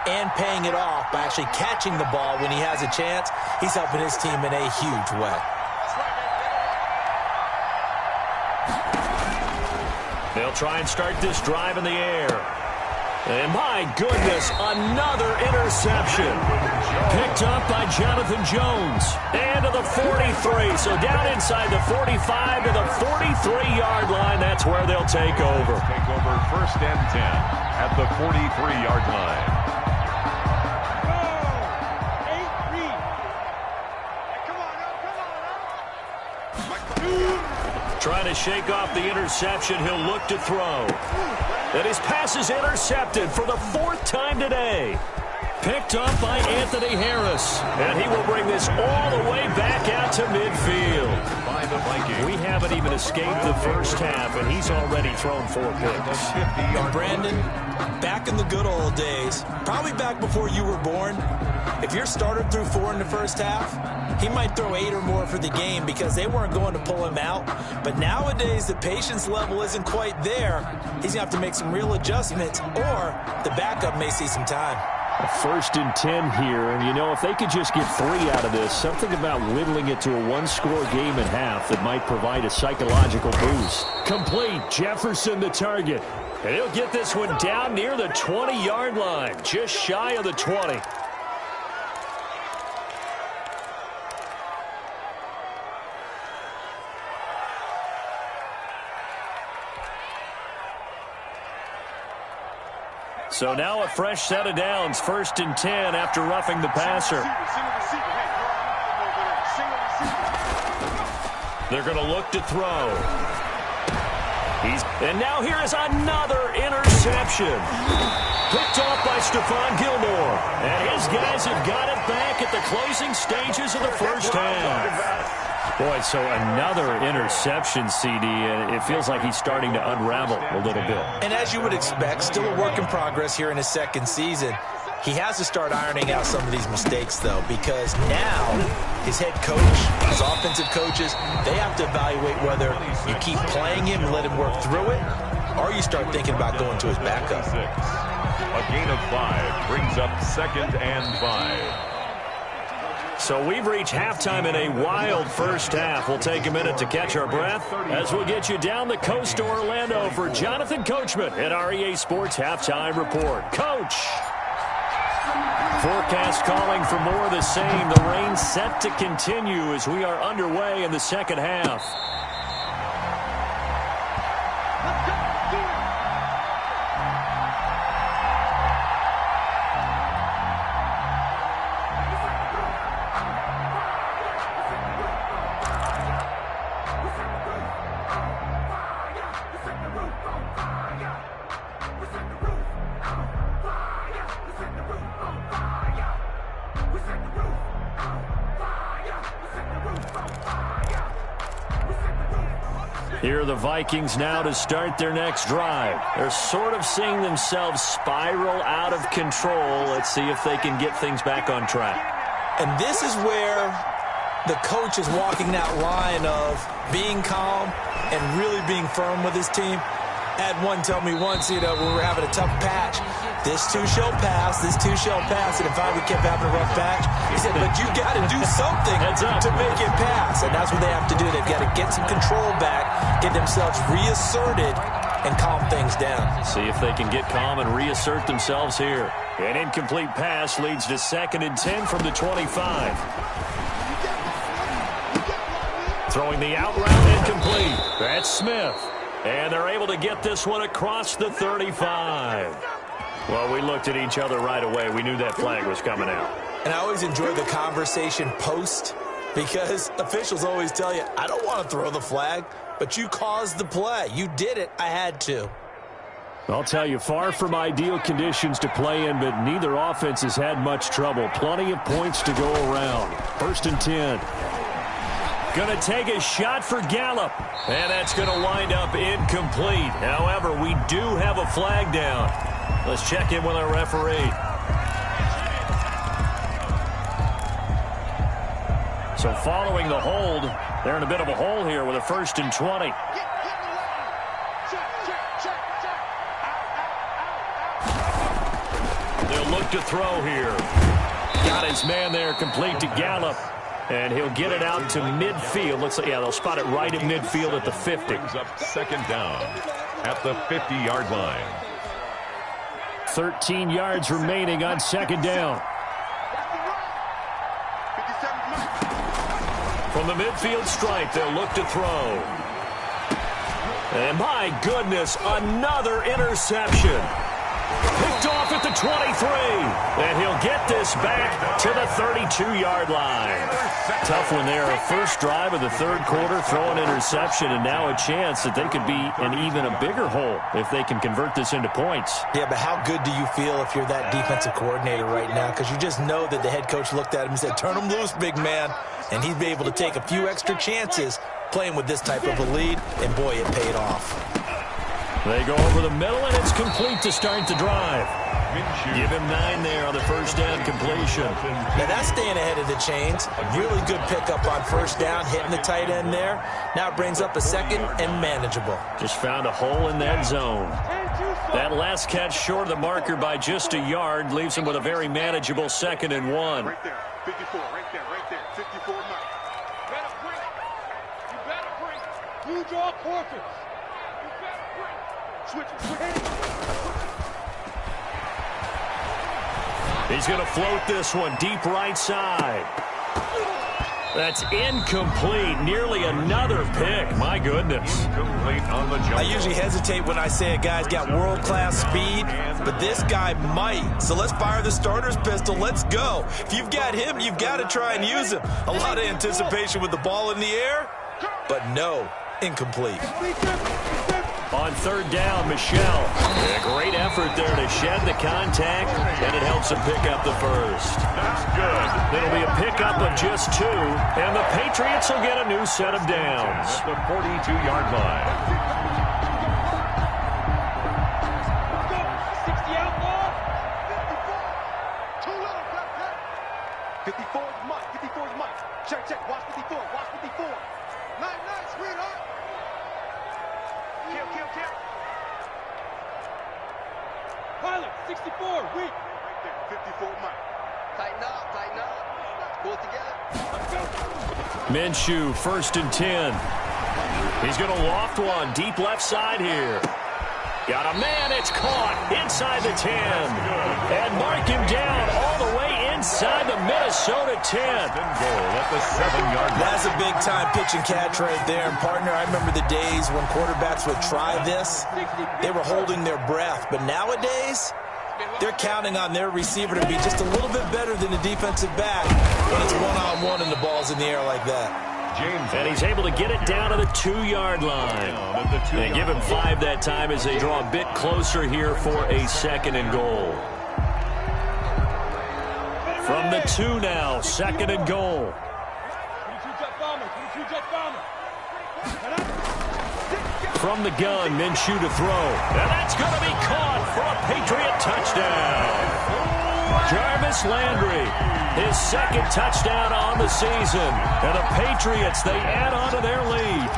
B: and paying it off by actually catching the ball when he has a chance, he's helping his team in a huge way.
A: They'll try and start this drive in the air. And my goodness, another interception. Picked up by Jonathan Jones. And to the 43. So down inside the 45 to the 43-yard line. That's where they'll take over.
C: Take over first and 10 at the 43-yard line.
A: Trying to shake off the interception. He'll look to throw. And his pass is intercepted for the 4th time today. Picked up by Anthony Harris. And he will bring this all the way back out to midfield.
C: By the Vikings.
A: We haven't even escaped the first half, and he's already thrown 4 picks.
B: And Brandon, back in the good old days, probably back before you were born, if your starter threw 4 in the first half, he might throw 8 or more for the game because they weren't going to pull him out. But nowadays, the patience level isn't quite there. He's going to have to make some real adjustments, or the backup may see some time.
E: A 1st and 10 here, and you know, if they could just get 3 out of this, something about whittling it to a 1-score game at half that might provide a psychological boost. Complete. Jefferson the target.
A: And he'll get this one down near the 20-yard line, just shy of the 20. So now a fresh set of downs, 1st and 10 after roughing the passer. They're going to look to throw. And now here is another interception. Picked off by Stephon Gilmore. And his guys have got it back at the closing stages of the first half. Boy, so another interception, CD, and it feels like he's starting to unravel a little bit.
B: And as you would expect, still a work in progress here in his 2nd season. He has to start ironing out some of these mistakes, though, because now his head coach, his offensive coaches, they have to evaluate whether you keep playing him and let him work through it, or you start thinking about going to his backup.
C: A gain of 5 brings up 2nd and 5.
A: So we've reached halftime in a wild first half. We'll take a minute to catch our breath as we'll get you down the coast to Orlando for Jonathan Coachman at our EA Sports Halftime Report. Coach! Forecast calling for more of the same. The rain set to continue as we are underway in the second half. Here are the Vikings now to start their next drive. They're sort of seeing themselves spiral out of control. Let's see if they can get things back on track.
B: And this is where the coach is walking that line of being calm and really being firm with his team. I had one tell me once, when we were having a tough patch, this too shall pass, this too shall pass. And if we kept having a rough patch, he said, but you got to do something to make it pass. And that's what they have to do. They've got to get some control back, get themselves reasserted, and calm things down.
A: See if they can get calm and reassert themselves here. An incomplete pass leads to 2nd and 10 from the 25. Throwing the out route incomplete. That's Smith. And they're able to get this one across the 35. Well, we looked at each other right away. We knew that flag was coming out.
B: And I always enjoy the conversation post because officials always tell you, I don't want to throw the flag, but you caused the play. You did it. I had to.
E: I'll tell you, far from ideal conditions to play in, but neither offense has had much trouble. Plenty of points to go around. 1st and 10. Going to take a shot for Gallup. And that's going to wind up incomplete. However, we do have a flag down. Let's check in with our referee. So following the hold, they're in a bit of a hole here with a 1st and 20. They'll look to throw here. Got his man there, complete to Gallup. And he'll get it out to midfield. Looks like, yeah, they'll spot it right at midfield at the 50.
C: Brings up 2nd down at the 50-yard line.
E: 13 yards remaining on 2nd down.
A: From the midfield stripe, they'll look to throw. And my goodness, another interception.
E: Picked off at the 23. And he'll get this back to the 32-yard line. Tough one there. A first drive of the third quarter, throw an interception, and now a chance that they could be in even a bigger hole if they can convert this into points.
B: Yeah, but how good do you feel if you're that defensive coordinator right now? Because you just know that the head coach looked at him and said, turn him loose, big man. And he'd be able to take a few extra chances playing with this type of a lead, and boy, it paid off.
E: They go over the middle, and it's complete to start the drive. Give him 9 there on the first down completion.
B: Now that's staying ahead of the chains. Really good pickup on first down, hitting the tight end there. Now it brings up a second and manageable.
E: Just found a hole in that zone. That last catch short of the marker by just a yard leaves him with a very manageable 2nd and 1.
D: Right there, 54, right there, 54 Mike. You better bring it. You better bring it. You draw quarters. You better bring it. Switch.
E: He's going to float this one deep right side. That's incomplete. Nearly another pick. My goodness.
C: Incomplete on the jump.
B: I usually hesitate when I say a guy's got world-class speed, but this guy might. So let's fire the starter's pistol. Let's go. If you've got him, you've got to try and use him. A lot of anticipation with the ball in the air, but no, incomplete.
E: On third down, Michelle. A great effort there to shed the contact, and it helps him pick up the first.
C: That's good.
E: It'll be a pickup of just 2, and the Patriots will get a new set of downs.
C: At the 42-yard line.
D: 60 out ball. 54. Too little, Black. 54 is Mike. 54 is Mike. Check. Watch 54. Watch 54. Night, sweetheart. Kill. Pilot, 64, weak. Right there, 54 Mike. Tighten up. Pull it together.
E: Minshew, 1st and 10. He's going to loft one deep left side here. Got a man, it's caught inside the 10. And mark him down all the way inside the Minnesota 10.
C: Goal at the 7-yard line.
B: That's a big-time pitch and catch right there. And, partner, I remember the days when quarterbacks would try this. They were holding their breath. But nowadays, they're counting on their receiver to be just a little bit better than the defensive back when it's one-on-one and the ball's in the air like that.
E: And he's able to get it down to the 2-yard line. And give him 5 that time as they draw a bit closer here for a 2nd and goal. From the 2 now, 2nd and goal. From the gun, Minshew to throw. And that's going to be caught for a Patriot touchdown. Jarvis Landry, his 2nd touchdown on the season. And the Patriots, they add on to their lead.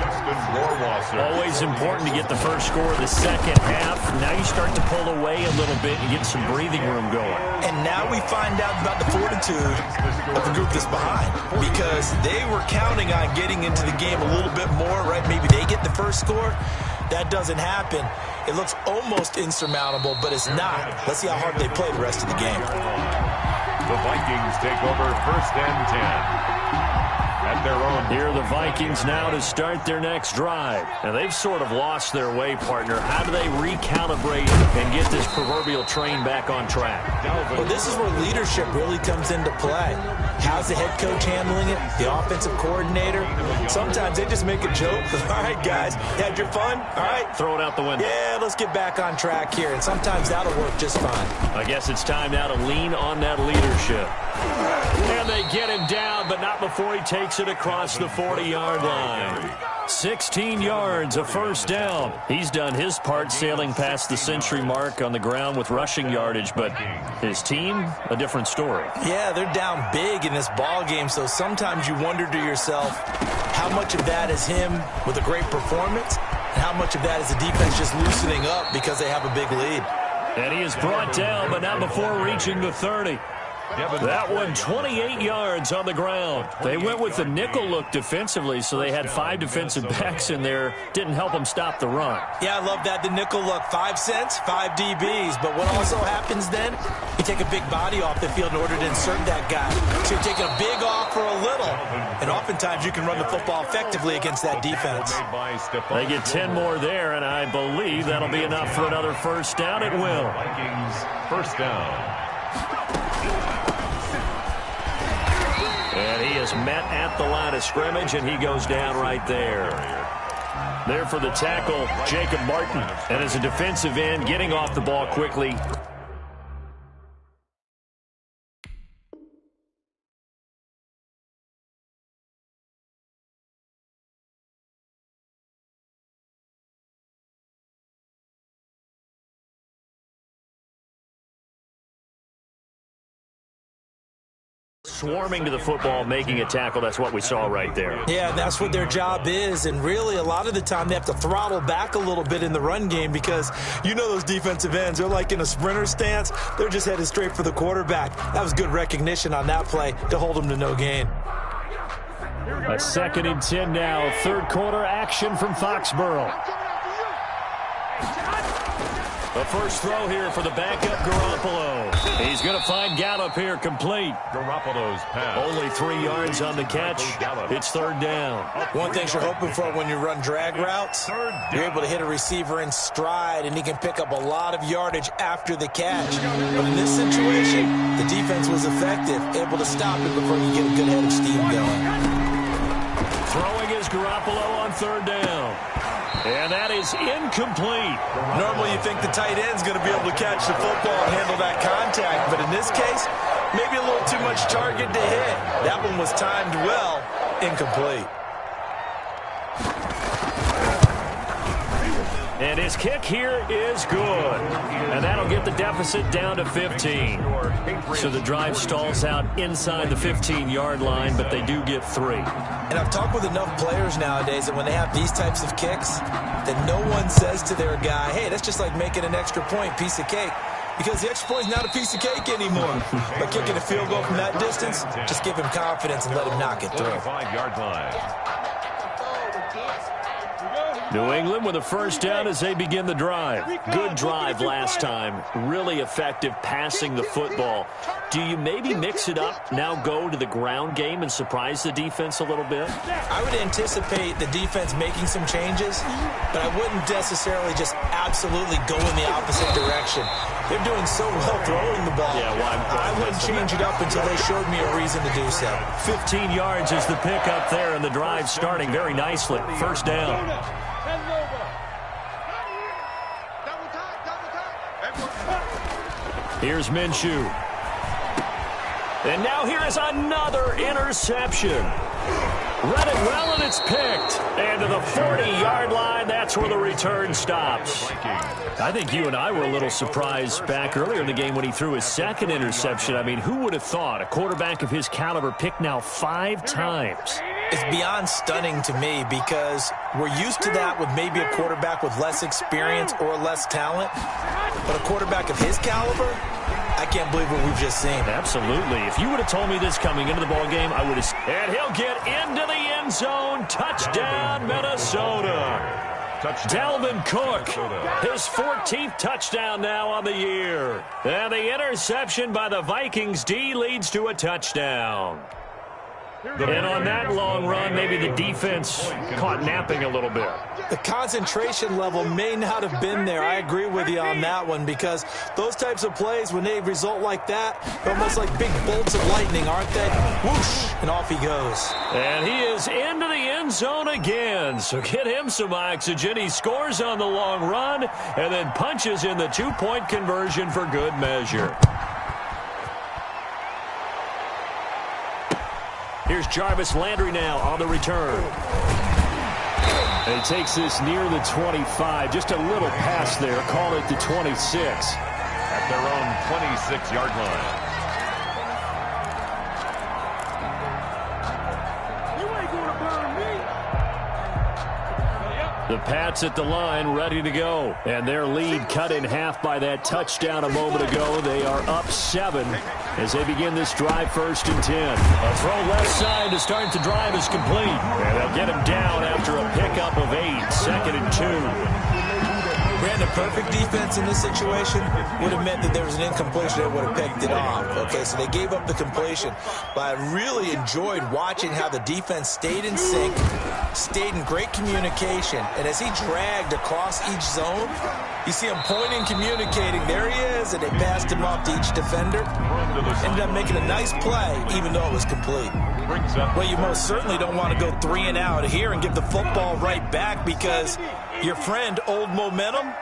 E: Always important to get the first score of the second half. Now you start to pull away a little bit and get some breathing room going.
B: And now we find out about the fortitude of the group that's behind, because they were counting on getting into the game a little bit more, right? Maybe they get the first score. That doesn't happen. It looks almost insurmountable, but it's not. Let's see how hard they play the rest of the game.
C: The Vikings take over 1st and 10. At their own.
E: Here are the Vikings now to start their next drive. Now, they've sort of lost their way, partner. How do they recalibrate and get this proverbial train back on track?
B: Well, this is where leadership really comes into play. How's the head coach handling it? The offensive coordinator? Sometimes they just make a joke. All right, guys, you had your fun? All right.
E: Throw it out the window.
B: Yeah, let's get back on track here. And sometimes that'll work just fine.
E: I guess it's time now to lean on that leadership. And they get him down, but not before he takes it across the 40-yard line. 16 yards, a first down. He's done his part sailing past the century mark on the ground with rushing yardage, but his team, a different story.
B: Yeah, they're down big in this ball game, so sometimes you wonder to yourself how much of that is him with a great performance and how much of that is the defense just loosening up because they have a big lead.
E: And he is brought down, but not before reaching the 30.
A: That one 28 yards on the ground. They went with the nickel look defensively, so they had 5 defensive backs in there. Didn't help them stop the run.
B: Yeah, I love that, the nickel look. 5 cents, 5 DBs. But what also happens then, you take a big body off the field in order to insert that guy. So you're taking a big off for a little. And oftentimes you can run the football effectively against that defense.
A: They get 10 more there, and I believe that'll be enough for another first down. It will.
C: Vikings first down.
A: And he is met at the line of scrimmage, and he goes down right there. There for the tackle, Jacob Martin. And as a defensive end, getting off the ball quickly. Swarming to the football, making a tackle. That's what we saw right there.
B: Yeah, that's what their job is. And really, a lot of the time, they have to throttle back a little bit in the run game because you know those defensive ends, they're like in a sprinter stance. They're just headed straight for the quarterback. That was good recognition on that play to hold them to no gain.
E: A 2nd and 10 now. Third quarter action from Foxborough.
A: The first throw here for the backup Garoppolo. He's going to find Gallup here complete.
C: Garoppolo's pass.
A: Only 3 yards on the catch. It's third down.
B: One thing you're hoping for when you run drag routes, you're able to hit a receiver in stride, and he can pick up a lot of yardage after the catch. But in this situation, the defense was effective, able to stop it before you get a good head of steam going.
A: Throwing is Garoppolo on third down. And that is incomplete.
B: Normally you think the tight end's going to be able to catch the football and handle that contact. But in this case, maybe a little too much target to hit. That one was timed well. Incomplete.
A: And his kick here is good. And that'll get the deficit down to 15. So the drive stalls out inside the 15-yard line, but they do get 3.
B: And I've talked with enough players nowadays that when they have these types of kicks, that no one says to their guy, hey, that's just like making an extra point, piece of cake. Because the extra point is not a piece of cake anymore. But kicking a field goal from that distance, just give him confidence and let him knock it through.
C: 5-yard line.
A: New England with a first down as they begin the drive. Good drive last time. Really effective passing the football. Do you maybe mix it up, now go to the ground game and surprise the defense a little bit?
B: I would anticipate the defense making some changes, but I wouldn't necessarily just absolutely go in the opposite direction. They're doing so well throwing the ball.
A: Yeah, well,
B: I wouldn't change it up until they showed me a reason to do so.
A: 15 yards is the pickup there, and the drive starting very nicely. First down. Here's Minshew. And now here is another interception. Read it well, and it's picked. And to the 40-yard line, that's where the return stops. I think you and I were a little surprised back earlier in the game when he threw his 2nd interception. I mean, who would have thought a quarterback of his caliber picked now 5 times?
B: It's beyond stunning to me because we're used to that with maybe a quarterback with less experience or less talent. But a quarterback of his caliber, I can't believe what we've just seen.
A: Absolutely. If you would have told me this coming into the ball game, I would have. And he'll get into the end zone. Touchdown, Minnesota. Dalvin Cook, his 14th touchdown now on the year. And the interception by the Vikings D leads to a touchdown. And on that long run, maybe the defense caught napping a little bit.
B: The concentration level may not have been there. I agree with you on that one because those types of plays, when they result like that, they're almost like big bolts of lightning, aren't they? Whoosh, and off he goes.
A: And he is into the end zone again. So get him some oxygen. He scores on the long run and then punches in the 2-point conversion for good measure. Here's Jarvis Landry now on the return.
E: And he takes this near the 25. Just a little pass there. Call it the 26.
C: At their own 26-yard line.
E: The Pats at the line, ready to go. And their lead cut in half by that touchdown a moment ago. They are up 7. as they begin this drive 1st and 10. A throw left side to start the drive is complete. And they'll get him down after a pickup of 8, 2nd and 2.
B: Brandon, perfect defense in this situation would have meant that there was an incompletion that would have picked it off. Okay, so they gave up the completion. But I really enjoyed watching how the defense stayed in sync, stayed in great communication. And as he dragged across each zone, you see him pointing, communicating. There he is, and they passed him off to each defender. Ended up making a nice play, even though it was complete. Well, you most certainly don't want to go 3 and out here and give the football right back, because your friend, Old Momentum,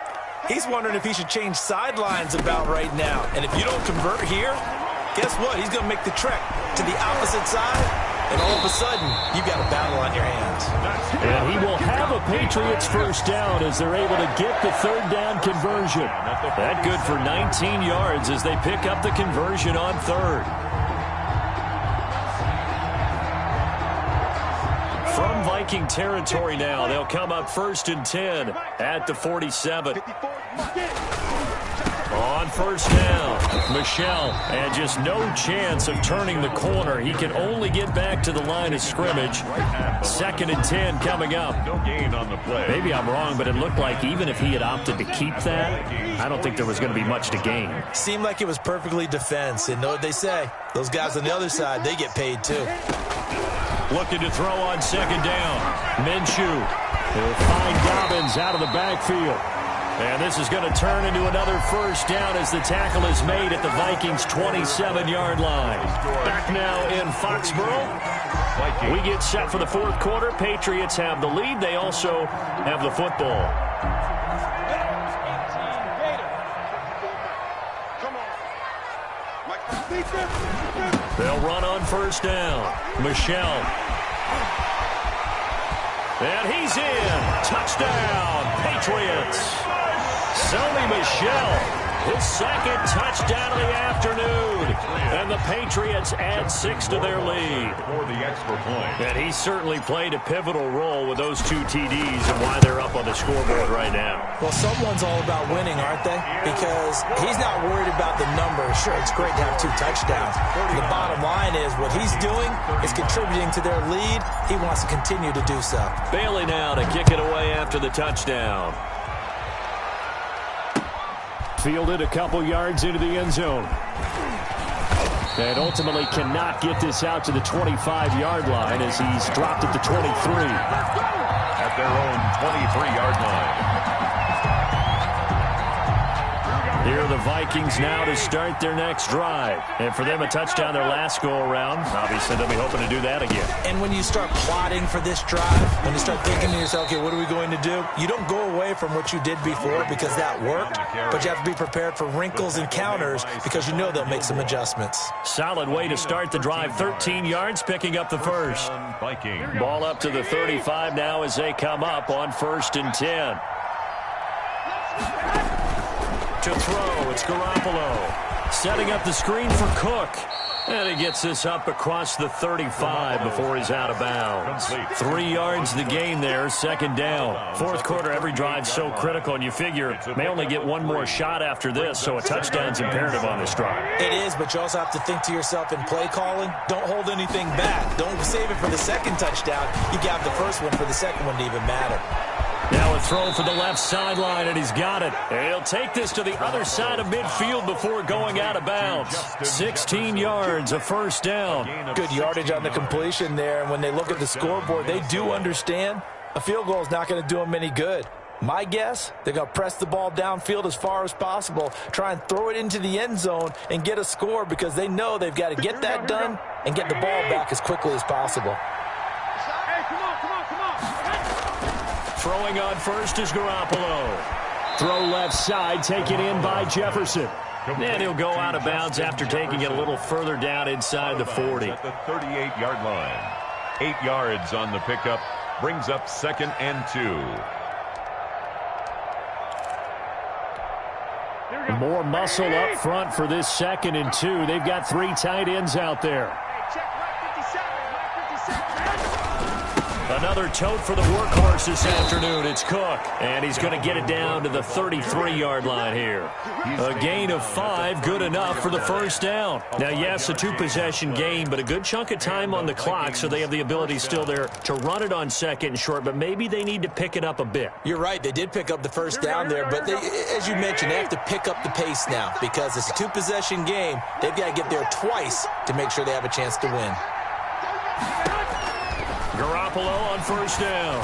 B: he's wondering if he should change sidelines about right now. And if you don't convert here, guess what? He's going to make the trek to the opposite side, and all of a sudden, you've got a battle on your hands.
E: And he will have a Patriots first down as they're able to get the 3rd down conversion. That good for 19 yards as they pick up the conversion on 3rd. From Viking territory now, they'll come up 1st and 10 at the 47. On 1st down, Michel, and just no chance of turning the corner. He can only get back to the line of scrimmage. 2nd and 10 coming up.
C: No gain on the play.
E: Maybe I'm wrong, but it looked like even if he had opted to keep that, I don't think there was going to be much to gain.
B: Seemed like it was perfectly defense, and know what they say. Those guys on the other side, they get paid too.
E: Looking to throw on 2nd down. Minshew. He'll find Dobbins out of the backfield. And this is going to turn into another 1st down as the tackle is made at the Vikings' 27-yard line. Back now in Foxborough. We get set for the 4th quarter. Patriots have the lead. They also have the football. They'll run on 1st down. Michel. And he's in. Touchdown, Patriots. Sony Michel, his 2nd touchdown of the afternoon. And the Patriots add 6 to their lead.
C: For the extra point.
E: And he certainly played a pivotal role with those 2 TDs and why they're up on the scoreboard right now.
B: Well, someone's all about winning, aren't they? Because he's not worried about the numbers. Sure, it's great to have 2 touchdowns. The bottom line is what he's doing is contributing to their lead. He wants to continue to do so.
E: Bailey now to kick it away after the touchdown. Fielded a couple yards into the end zone. And ultimately cannot get this out to the 25-yard line as he's dropped at the 23.
C: At their own 23-yard line.
E: Here are the Vikings now to start their next drive. And for them, a touchdown their last go-around. Obviously, they'll be hoping to do that again.
B: And when you start plotting for this drive, when you start thinking to yourself, okay, what are we going to do? You don't go away from what you did before because that worked, but you have to be prepared for wrinkles and counters because you know they'll make some adjustments.
E: Solid way to start the drive. 13 yards, picking up the 1st. Ball up to the 35 now as they come up on 1st and 10. To throw, it's Garoppolo. Setting up the screen for Cook. And he gets this up across the 35 before he's out of bounds. 3 yards the gain there, 2nd down. 4th quarter, every drive's so critical, and you figure may only get one more shot after this, so a touchdown's imperative on this drive.
B: It is, but you also have to think to yourself in play calling, don't hold anything back. Don't save it for the 2nd touchdown. You got the 1st one for the 2nd one to even matter.
E: Now a throw for the left sideline, and he's got it. And he'll take this to the other side of midfield before going out of bounds. 16 yards, a 1st down.
B: Good yardage on the completion there, and when they look at the scoreboard, they do understand a field goal is not going to do them any good. My guess, they're going to press the ball downfield as far as possible, try and throw it into the end zone and get a score because they know they've got to get that done and get the ball back as quickly as possible.
E: Throwing on 1st is Garoppolo. Throw left side, taken in by Jefferson. And he'll go out of bounds after taking it a little further down inside the 40.
C: At the 38-yard line. 8 yards on the pickup. Brings up 2nd and 2.
E: More muscle up front for this 2nd and 2. They've got 3 tight ends out there. Another tote for the workhorse this afternoon. It's Cook. And he's going to get it down to the 33-yard line here. A gain of 5, good enough for the first down. Now, yes, a 2-possession game, but a good chunk of time on the clock, so they have the ability still there to run it on second and short, but maybe they need to pick it up a bit.
B: You're right. They did pick up the first down there, but they, as you mentioned, they have to pick up the pace now because it's a 2-possession game. They've got to get there twice to make sure they have a chance to win.
E: Garoppolo on first down.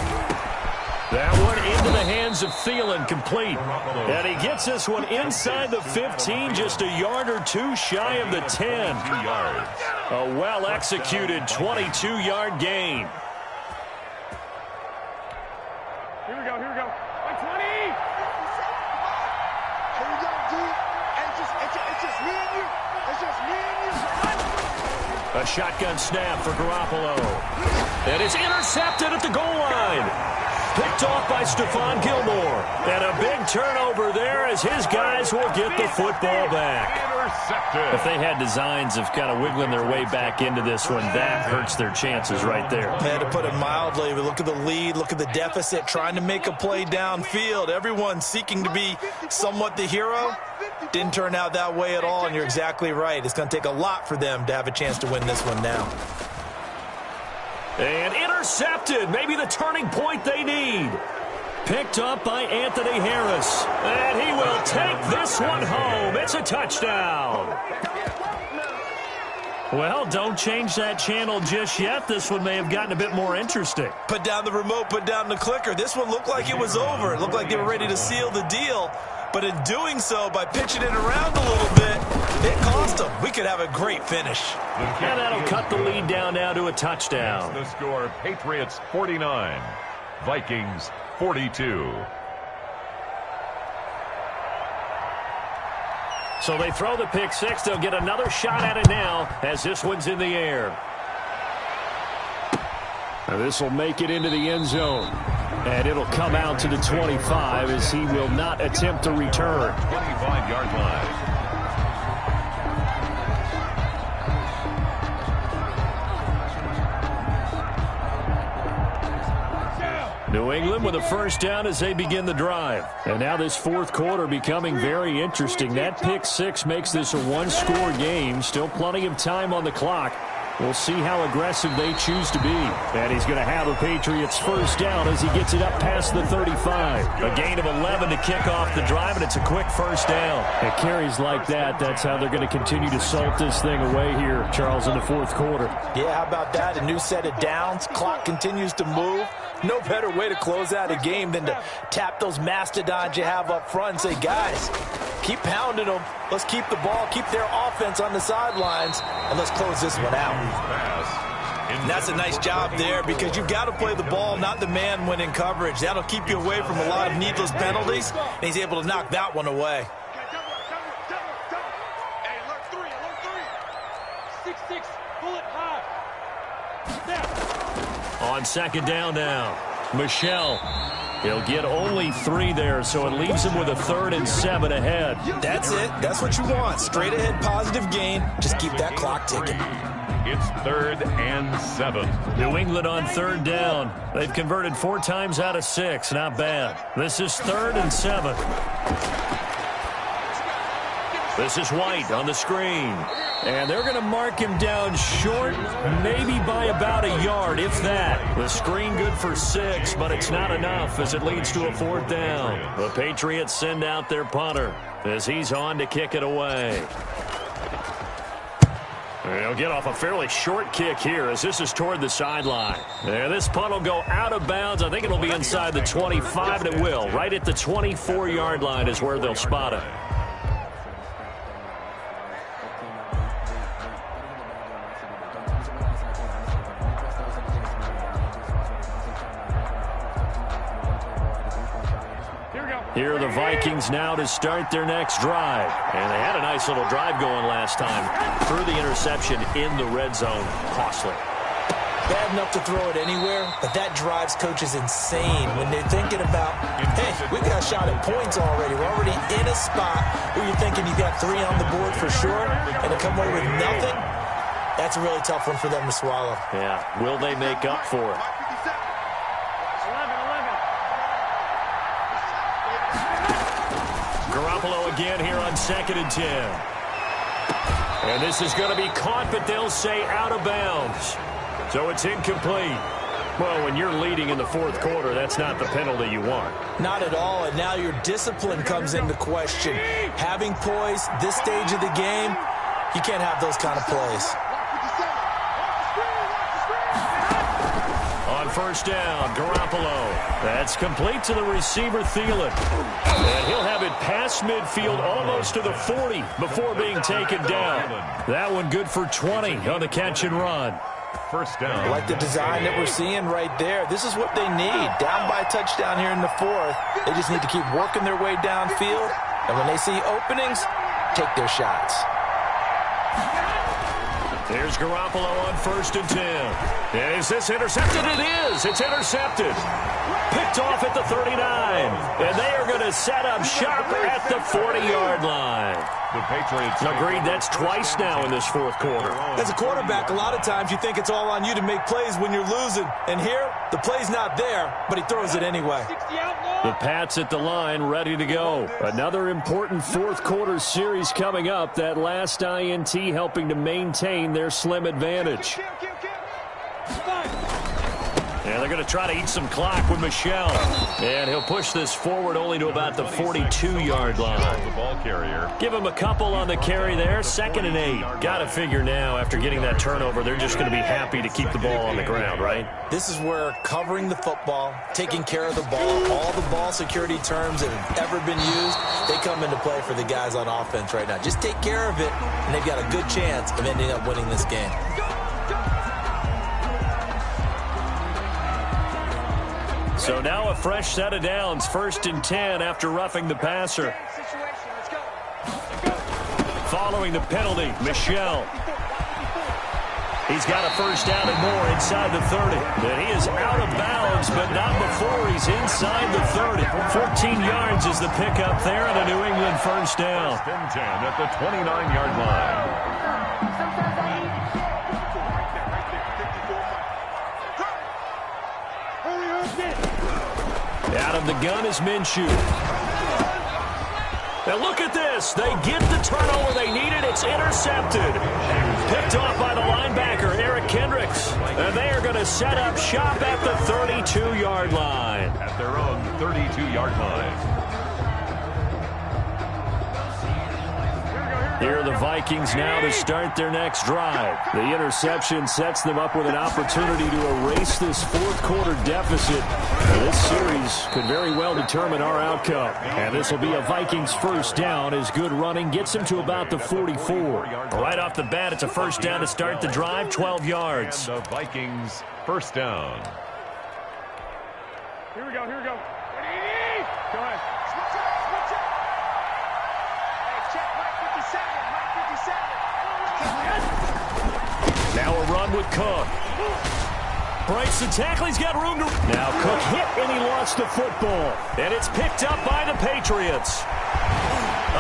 E: That one into the hands of Thielen, complete. And he gets this one inside the 15, just a yard or two shy of the 10.
C: 2 yards.
E: A well-executed 22-yard gain.
D: Here we go. Like 20. Here we go, D. It's just me and you. It's just me and you.
E: A shotgun snap for Garoppolo. And it's intercepted at the goal line. Picked off by Stephon Gilmore. And a big turnover there as his guys will get the football back.
C: Intercepted.
E: If they had designs of kind of wiggling their way back into this one, that hurts their chances right there.
B: Yeah, to put it mildly, but look at the lead, look at the deficit, trying to make a play downfield. Everyone seeking to be somewhat the hero. Didn't turn out that way at all, and you're exactly right. It's going to take a lot for them to have a chance to win this one now.
E: And intercepted, maybe the turning point they need. Picked up by Anthony Harris. And he will take this one home. It's a touchdown. Well, don't change that channel just yet. This one may have gotten a bit more interesting.
B: Put down the remote, put down the clicker. This one looked like it was over. It looked like they were ready to seal the deal. But in doing so, by pitching it around a little bit, it cost them. We could have a great finish.
E: And that'll cut the lead down now to a touchdown.
C: The score, Patriots 49, Vikings 42.
E: So they throw the pick six. They'll get another shot at it now as this one's in the air. Now this will make it into the end zone. And it'll come out to the 25 as he will not attempt to return.
C: 25-yard line.
E: New England with a first down as they begin the drive. And now this fourth quarter becoming very interesting. That pick six makes this a one-score game. Still plenty of time on the clock. We'll see how aggressive they choose to be. And he's going to have a Patriots first down as he gets it up past the 35. A gain of 11 to kick off the drive, and it's a quick first down. And carries like that, that's how they're going to continue to salt this thing away here, Charles, in the fourth quarter.
B: Yeah, how about that? A new set of downs. Clock continues to move. No better way to close out a game than to tap those mastodons you have up front and say, guys, keep pounding them. Let's keep the ball, keep their offense on the sidelines, and let's close this one out. And that's a nice job there because you've got to play the ball, not the man when in coverage. That'll keep you away from a lot of needless penalties, and he's able to knock that one away.
D: Hey, alert three. 6-6, bullet high.
E: On second down now, Michelle. He'll get only 3 there, so it leaves him with a 3rd and 7 ahead.
B: That's it. That's what you want. Straight ahead positive gain. Just keep that clock ticking.
C: It's 3rd and 7.
E: New England on 3rd down. They've converted 4 times out of 6. Not bad. This is 3rd and 7. This is White on the screen. And they're going to mark him down short, maybe by about a yard, if that. The screen good for 6, but it's not enough as it leads to a 4th down. The Patriots send out their punter as he's on to kick it away. They'll get off a fairly short kick here as this is toward the sideline. And this punt will go out of bounds. I think it'll be inside the 25, and it will. Right at the 24-yard line is where they'll spot it. Here are the Vikings now to start their next drive. And they had a nice little drive going last time. Threw the interception in the red zone. Costly.
B: Bad enough to throw it anywhere, but that drives coaches insane when they're thinking about, hey, we got a shot at points already. We're already in a spot where you're thinking you got 3 on the board for sure, and to come away with nothing, that's a really tough one for them to swallow.
E: Yeah, will they make up for it? Garoppolo again here on 2nd and 10. And this is going to be caught, but they'll say out of bounds. So it's incomplete. Well, when you're leading in the 4th quarter, that's not the penalty you want.
B: Not at all, and now your discipline comes into question. Having poise this stage of the game, you can't have those kind of plays.
E: On 1st down, Garoppolo. That's complete to the receiver, Thielen. And he'll have it past midfield almost to the 40 before being taken down. That one good for 20 on the catch and run.
C: 1st down.
B: I like the design that we're seeing right there. This is what they need. Down by a touchdown here in the 4th. They just need to keep working their way downfield. And when they see openings, take their shots.
E: There's Garoppolo on 1st and 10. Is this intercepted? It is. It's intercepted. Picked off at the 39. And they are going to set up shop at the 40-yard line.
C: The Patriots.
E: Agreed, that's twice now in this 4th quarter.
B: As a quarterback, a lot of times you think it's all on you to make plays when you're losing. And here, the play's not there, but he throws it anyway.
E: The Pats at the line, ready to go. Another important 4th quarter series coming up. That last INT helping to maintain their slim advantage. And they're going to try to eat some clock with Michel. And he'll push this forward only to about the 42-yard line.
C: The ball carrier.
E: Give him a couple on the carry there. 2nd and 8. Got to figure now, after getting that turnover, they're just going to be happy to keep the ball on the ground, right?
B: This is where covering the football, taking care of the ball, all the ball security terms that have ever been used, they come into play for the guys on offense right now. Just take care of it, and they've got a good chance of ending up winning this game.
E: So now a fresh set of downs, 1st and 10 after roughing the passer. Following the penalty, Michel. He's got a 1st down and more inside the 30. And he is out of bounds, but not before he's inside the 30. 14 yards is the pickup there and a New England 1st down.
C: 1st and 10 at the 29-yard line.
E: Out of the gun is Minshew. Now look at this. They get the turnover they needed. It's intercepted. Picked off by the linebacker, Eric Kendricks. And they are going to set up shop at the 32-yard line.
C: At their own 32-yard line.
E: Here are the Vikings now to start their next drive. The interception sets them up with an opportunity to erase this 4th quarter deficit. This series could very well determine our outcome. And this will be a Vikings 1st down as good running gets them to about the 44. Right off the bat, it's a 1st down to start the drive, 12 yards.
C: And the Vikings 1st down.
D: Here we go, here we go. Go ahead.
E: Now a run with Cook. Breaks the tackle. He's got room to... Now Cook hit and he lost the football. And it's picked up by the Patriots.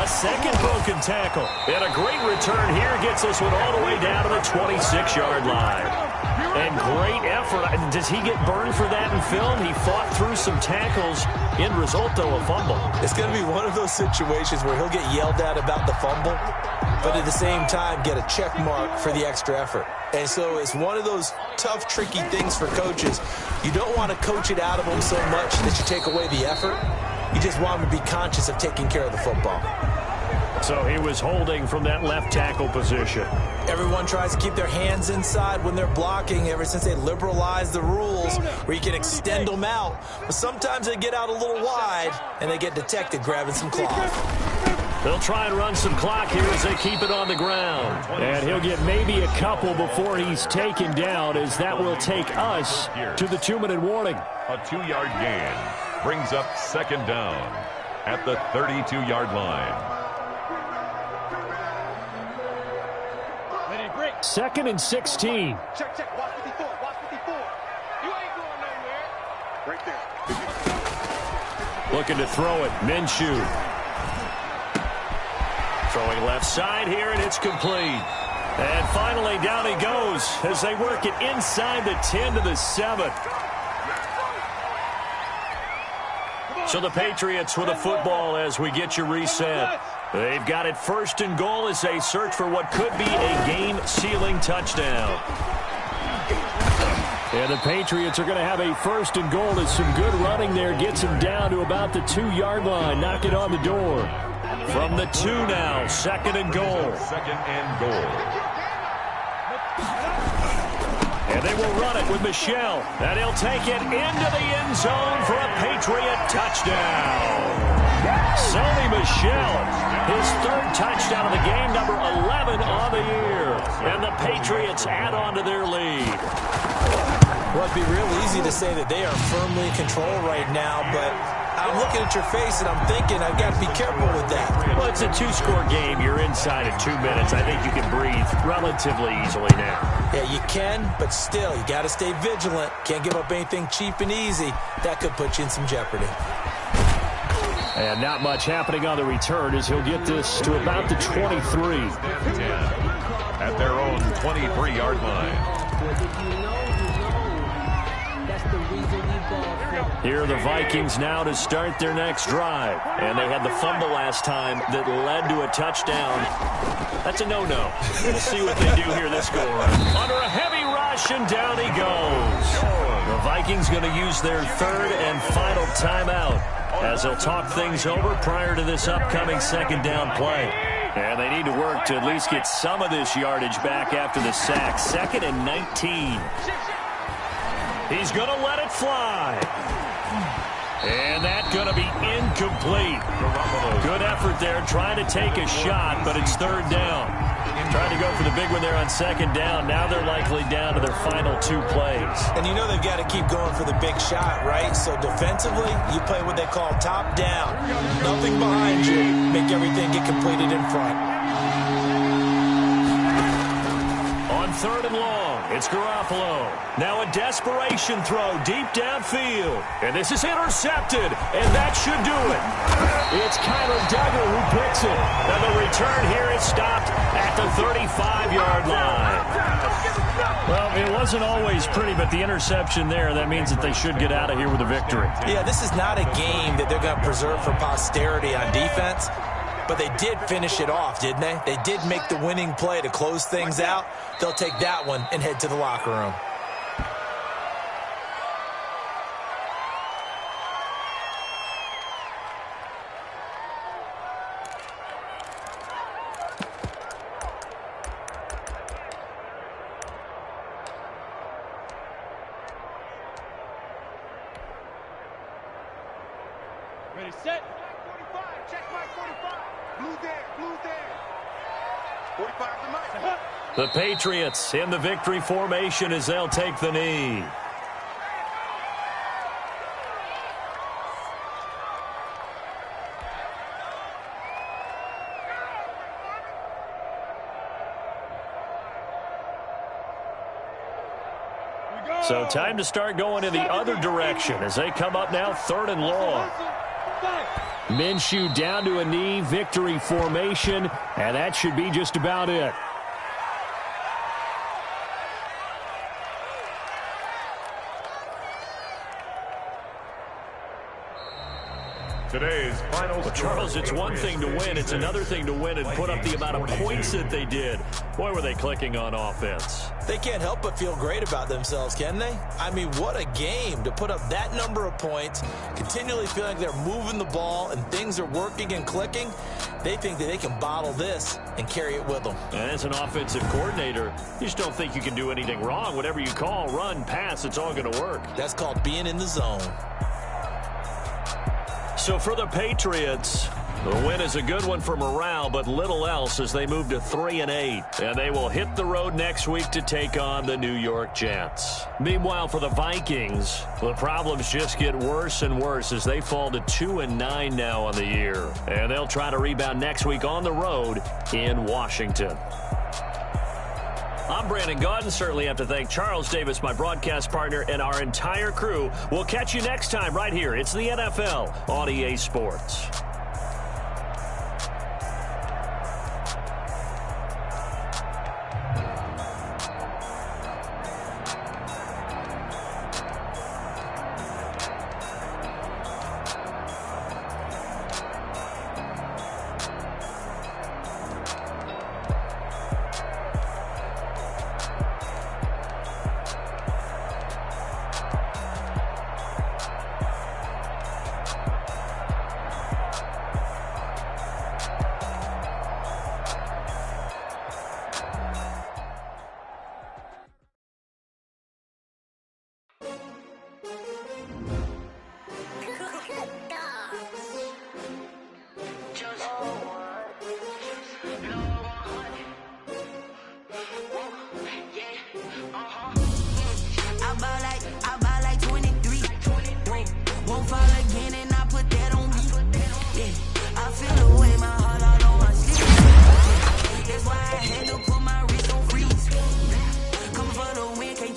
E: A second broken tackle. And a great return here gets this one all the way down to the 26-yard line. And great effort. Does he get burned for that in film? He fought through some tackles. End result, though, a fumble.
B: It's going to be one of those situations where he'll get yelled at about the fumble, but at the same time get a check mark for the extra effort. And so it's one of those tough, tricky things for coaches. You don't want to coach it out of them so much that you take away the effort. You just want them to be conscious of taking care of the football.
E: So he was holding from that left tackle position.
B: Everyone tries to keep their hands inside when they're blocking ever since they liberalized the rules where you can extend them out. But sometimes they get out a little wide and they get detected grabbing some cloth.
E: They'll try and run some clock here as they keep it on the ground. And he'll get maybe a couple before he's taken down, as that will take us to the 2-minute warning.
C: A 2-yard gain brings up 2nd down at the 32-yard line.
E: 2nd and 16.
D: Check, check. Watch 54. Watch 54. You ain't going nowhere. Right there.
E: Looking to throw it. Minshew. Throwing left side here, and it's complete. And finally, down he goes as they work it inside the 10 to the 7.
A: So the Patriots with a football as we get you reset. They've got it 1st and goal as they search for what could be a game-sealing touchdown. And the Patriots are going to have a 1st and goal as some good running there gets them down to about the 2-yard line. Knock it on the door. From the 2 now, 2nd and goal.
C: 2nd and goal.
A: And they will run it with Michel. And he'll take it into the end zone for a Patriot touchdown. Sony Michel, his 3rd touchdown of the game, number 11 on the year. And the Patriots add on to their lead.
B: Well, it'd be real easy to say that they are firmly in control right now, but I'm looking at your face and I'm thinking I've got to be careful with that.
A: Well, it's a 2-score game. You're inside of 2 minutes. I think you can breathe relatively easily now.
B: Yeah, you can, but still, you got to stay vigilant. Can't give up anything cheap and easy. That could put you in some jeopardy.
E: And not much happening on the return as he'll get this to about the 23.
C: At their own 23-yard line.
A: Here are the Vikings now to start their next drive. And they had the fumble last time that led to a touchdown. That's a no-no. We'll see what they do here this go-around. Under a heavy rush, and down he goes. The Vikings going to use their 3rd and final timeout as they'll talk things over prior to this upcoming 2nd down play. And they need to work to at least get some of this yardage back after the sack. 2nd and 19. He's going to let it fly. And that's going to be incomplete. Good effort there, trying to take a shot, but it's 3rd down. Trying to go for the big one there on 2nd down. Now they're likely down to their final 2 plays.
B: And you know they've got to keep going for the big shot, right? So defensively, you play what they call top down. Nothing behind you. Make everything get completed in front.
A: On 3rd and long, it's Garoppolo. Now a desperation throw deep downfield. And this is intercepted, and that should do it. It's Kyler Duggar who picks it. And the return here is stopped at the 35-yard line. Well, it wasn't always pretty, but the interception there, that means that they should get out of here with a victory.
B: Yeah, this is not a game that they're going to preserve for posterity on defense. But they did finish it off, didn't they? They did make the winning play to close things out. They'll take that one and head to the locker room.
D: Ready, set. 45, check my 45. Blue there, blue there. 45 to Mike.
A: The Patriots in the victory formation as they'll take the knee. So time to start going in the other direction as they come up now 3rd and long. Minshew down to a knee, victory formation, and that should be just about it.
C: Today's final
A: Well, Charles, it's one thing to win. It's another thing to win and put up the amount of points that they did. Boy, were they clicking on offense.
B: They can't help but feel great about themselves, can they? I mean, what a game to put up that number of points, continually feeling like they're moving the ball and things are working and clicking. They think that they can bottle this and carry it with them.
A: And as an offensive coordinator, you just don't think you can do anything wrong. Whatever you call, run, pass, it's all going to work.
B: That's called being in the zone.
A: So for the Patriots, the win is a good one for morale, but little else as they move to 3-8. And they will hit the road next week to take on the New York Jets. Meanwhile, for the Vikings, the problems just get worse and worse as they fall to 2-9 now on the year. And they'll try to rebound next week on the road in Washington. I'm Brandon Gaudin. Certainly have to thank Charles Davis, my broadcast partner, and our entire crew. We'll catch you next time right here. It's the NFL on EA Sports.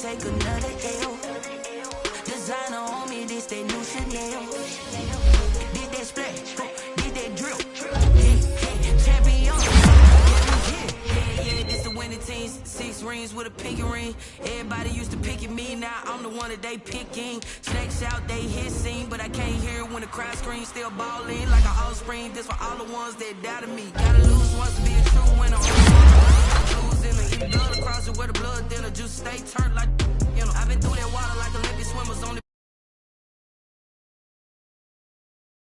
F: take another L. Designer on me, this that new Chanel. Did that splash, did that drip. Champion. Yeah, this the winning team. 6 rings with a pinky ring. Everybody used to pick at me, now I'm the one that they picking. Snakes out, they hissing, but I can't hear it when the crowd screams. Still balling like an offspring. This for all the ones that doubted me. Gotta lose once to be a true winner. Losing the blood across it where the blood, then the juice stay turned like, you know. I've been through that water like Olympic swimmers on the